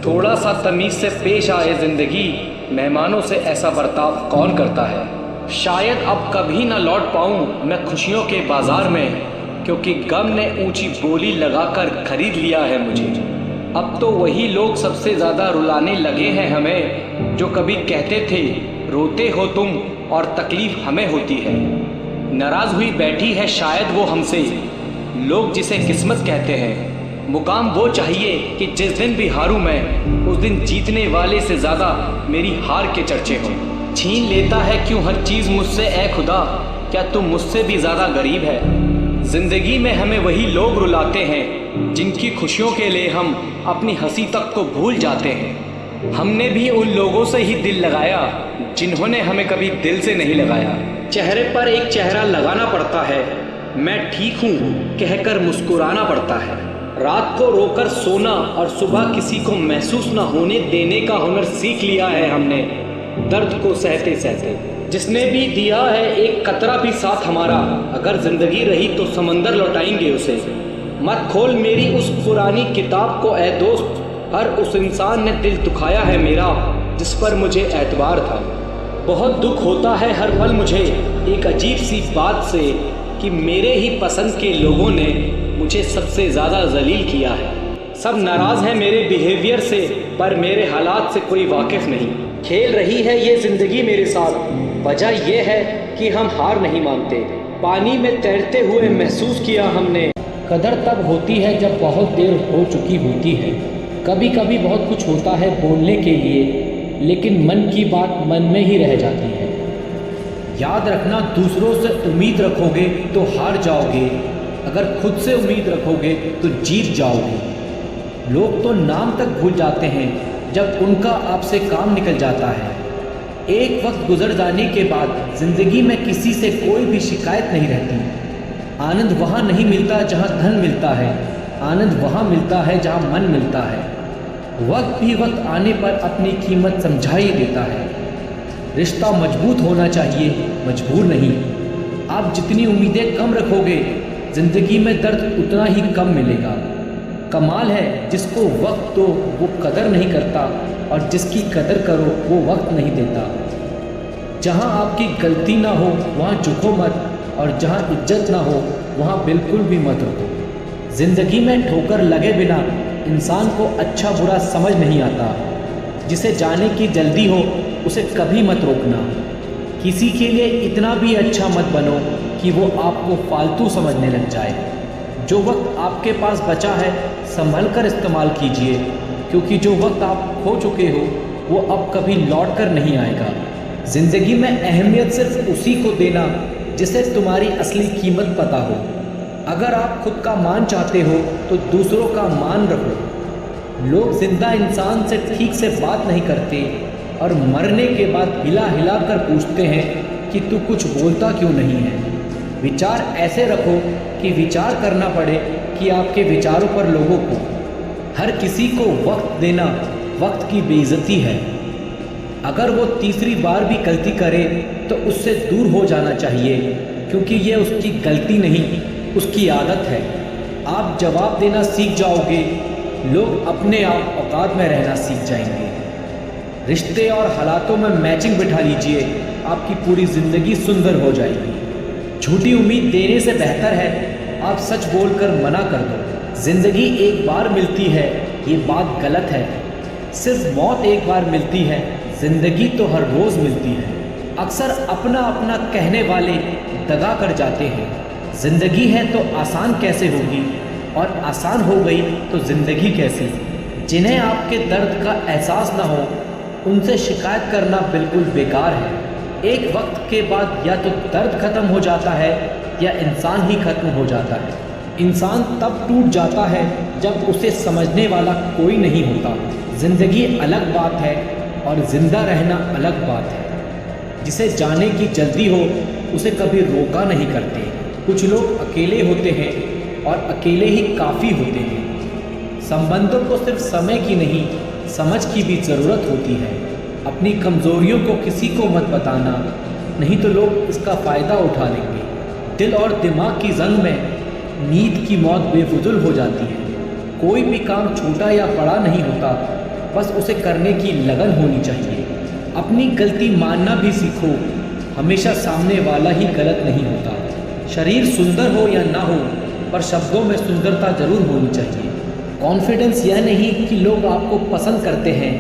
थोड़ा सा तमीज़ से पेश आए ज़िंदगी, मेहमानों से ऐसा बर्ताव कौन करता है। शायद अब कभी ना लौट पाऊँ मैं खुशियों के बाज़ार में, क्योंकि गम ने ऊंची बोली लगाकर खरीद लिया है मुझे। अब तो वही लोग सबसे ज़्यादा रुलाने लगे हैं हमें, जो कभी कहते थे रोते हो तुम और तकलीफ़ हमें होती है। नाराज़ हुई बैठी है शायद वो हमसे, लोग जिसे किस्मत कहते हैं। मुकाम वो चाहिए कि जिस दिन भी हारूं मैं, उस दिन जीतने वाले से ज़्यादा मेरी हार के चर्चे हों। छीन लेता है क्यों हर चीज़ मुझसे ए खुदा, क्या तुम मुझसे भी ज़्यादा गरीब है। ज़िंदगी में हमें वही लोग रुलाते हैं जिनकी खुशियों के लिए हम अपनी हंसी तक को भूल जाते हैं। हमने भी उन लोगों से ही दिल लगाया जिन्होंने हमें कभी दिल से नहीं लगाया। चेहरे पर एक चेहरा लगाना पड़ता है, मैं ठीक हूँ कहकर मुस्कुराना पड़ता है। रात को रोकर सोना और सुबह किसी को महसूस न होने देने का हुनर सीख लिया है हमने, दर्द को सहते सहते। जिसने भी दिया है एक कतरा भी साथ हमारा, अगर जिंदगी रही तो समंदर लौटाएंगे उसे। मत खोल मेरी उस पुरानी किताब को ए दोस्त, हर उस इंसान ने दिल दुखाया है मेरा जिस पर मुझे एतबार था। बहुत दुख होता है हर पल मुझे एक अजीब सी बात से कि मेरे ही पसंद के लोगों ने मुझे सबसे ज़्यादा जलील किया है। सब नाराज़ हैं मेरे बिहेवियर से, पर मेरे हालात से कोई वाकिफ़ नहीं। खेल रही है ये ज़िंदगी मेरे साथ, वजह यह है कि हम हार नहीं मानते। पानी में तैरते हुए महसूस किया हमने। कदर तब होती है जब बहुत देर हो चुकी होती है। कभी कभी बहुत कुछ होता है बोलने के लिए, लेकिन मन की बात मन में ही रह जाती है। याद रखना, दूसरों से उम्मीद रखोगे तो हार जाओगे, अगर खुद से उम्मीद रखोगे तो जीत जाओगे। लोग तो नाम तक भूल जाते हैं जब उनका आपसे काम निकल जाता है। एक वक्त गुजर जाने के बाद ज़िंदगी में किसी से कोई भी शिकायत नहीं रहती। आनंद वहाँ नहीं मिलता जहाँ धन मिलता है, आनंद वहाँ मिलता है जहाँ मन मिलता है। वक्त भी वक्त आने पर अपनी कीमत समझा ही देता है। रिश्ता मजबूत होना चाहिए, मजबूर नहीं। आप जितनी उम्मीदें कम रखोगे, ज़िंदगी में दर्द उतना ही कम मिलेगा। कमाल है जिसको वक्त दो वो कदर नहीं करता, और जिसकी कदर करो वो वक्त नहीं देता। जहाँ आपकी गलती ना हो वहाँ झुको मत, और जहाँ इज्जत ना हो वहाँ बिल्कुल भी मत रुको। ज़िंदगी में ठोकर लगे बिना इंसान को अच्छा बुरा समझ नहीं आता। जिसे जाने की जल्दी हो उसे कभी मत रोकना। किसी के लिए इतना भी अच्छा मत बनो कि वो आपको फालतू समझने लग जाए। जो वक्त आपके पास बचा है संभल कर इस्तेमाल कीजिए, क्योंकि जो वक्त आप खो चुके हो वो अब कभी लौट कर नहीं आएगा। ज़िंदगी में अहमियत सिर्फ उसी को देना जिसे तुम्हारी असली कीमत पता हो। अगर आप खुद का मान चाहते हो तो दूसरों का मान रखो। लोग जिंदा इंसान से ठीक से बात नहीं करते, और मरने के बाद हिला हिला कर पूछते हैं कि तू कुछ बोलता क्यों नहीं है। विचार ऐसे रखो कि विचार करना पड़े कि आपके विचारों पर लोगों को। हर किसी को वक्त देना वक्त की बेइज्जती है। अगर वो तीसरी बार भी गलती करे तो उससे दूर हो जाना चाहिए, क्योंकि ये उसकी गलती नहीं, उसकी आदत है। आप जवाब देना सीख जाओगे, लोग अपने आप औकात में रहना सीख जाएंगे। रिश्ते और हालातों में मैचिंग बिठा लीजिए, आपकी पूरी ज़िंदगी सुंदर हो जाएगी। झूठी उम्मीद देने से बेहतर है आप सच बोलकर मना कर दो। ज़िंदगी एक बार मिलती है, ये बात गलत है। सिर्फ मौत एक बार मिलती है, ज़िंदगी तो हर रोज़ मिलती है। अक्सर अपना अपना कहने वाले दगा कर जाते हैं। ज़िंदगी है तो आसान कैसे होगी, और आसान हो गई तो ज़िंदगी कैसी। जिन्हें आपके दर्द का एहसास ना हो उनसे शिकायत करना बिल्कुल बेकार है। एक वक्त के बाद या तो दर्द ख़त्म हो जाता है या इंसान ही ख़त्म हो जाता है। इंसान तब टूट जाता है जब उसे समझने वाला कोई नहीं होता। ज़िंदगी अलग बात है और ज़िंदा रहना अलग बात है। जिसे जाने की जल्दी हो उसे कभी रोका नहीं करते। कुछ लोग अकेले होते हैं और अकेले ही काफ़ी होते हैं। संबंधों को सिर्फ समय की नहीं, समझ की भी ज़रूरत होती है। अपनी कमज़ोरियों को किसी को मत बताना, नहीं तो लोग इसका फ़ायदा उठा लेंगे। दिल और दिमाग की जंग में नींद की मौत बेफुजुल हो जाती है। कोई भी काम छोटा या बड़ा नहीं होता, बस उसे करने की लगन होनी चाहिए। अपनी गलती मानना भी सीखो, हमेशा सामने वाला ही गलत नहीं होता। शरीर सुंदर हो या ना हो, पर शब्दों में सुंदरता ज़रूर होनी चाहिए। कॉन्फिडेंस यह नहीं कि लोग आपको पसंद करते हैं,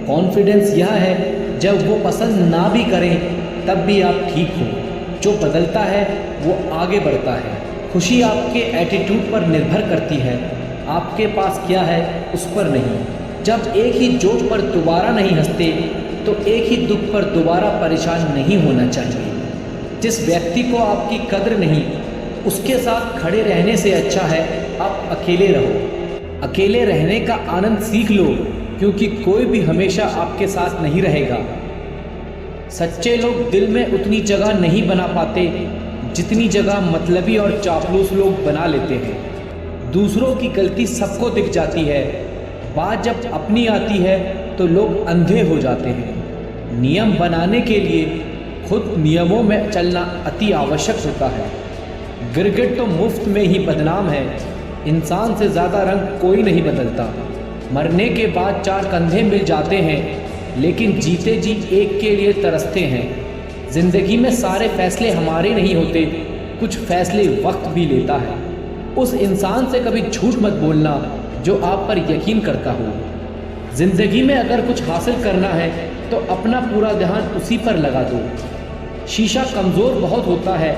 कॉन्फिडेंस यह है जब वो पसंद ना भी करें तब भी आप ठीक हो। जो बदलता है वो आगे बढ़ता है। खुशी आपके एटीट्यूड पर निर्भर करती है, आपके पास क्या है उस पर नहीं। जब एक ही जोक पर दोबारा नहीं हंसते तो एक ही दुख पर दोबारा परेशान नहीं होना चाहिए। जिस व्यक्ति को आपकी कद्र नहीं, उसके साथ खड़े रहने से अच्छा है आप अकेले रहो। अकेले रहने का आनंद सीख लो, क्योंकि कोई भी हमेशा आपके साथ नहीं रहेगा। सच्चे लोग दिल में उतनी जगह नहीं बना पाते जितनी जगह मतलबी और चापलूस लोग बना लेते हैं। दूसरों की गलती सबको दिख जाती है, बात जब अपनी आती है तो लोग अंधे हो जाते हैं। नियम बनाने के लिए खुद नियमों में चलना अति आवश्यक होता है। गिरगिट तो मुफ्त में ही बदनाम है, इंसान से ज़्यादा रंग कोई नहीं बदलता। मरने के बाद 4 कंधे मिल जाते हैं, लेकिन जीते जी एक के लिए तरसते हैं। ज़िंदगी में सारे फैसले हमारे नहीं होते, कुछ फैसले वक्त भी लेता है। उस इंसान से कभी झूठ मत बोलना जो आप पर यकीन करता हो। ज़िंदगी में अगर कुछ हासिल करना है तो अपना पूरा ध्यान उसी पर लगा दो। शीशा कमज़ोर बहुत होता है,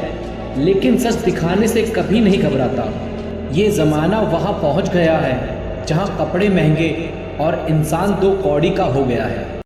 लेकिन सच दिखाने से कभी नहीं घबराता। ये ज़माना वहाँ पहुँच गया है जहाँ कपड़े महंगे और इंसान 2 कौड़ी का हो गया है।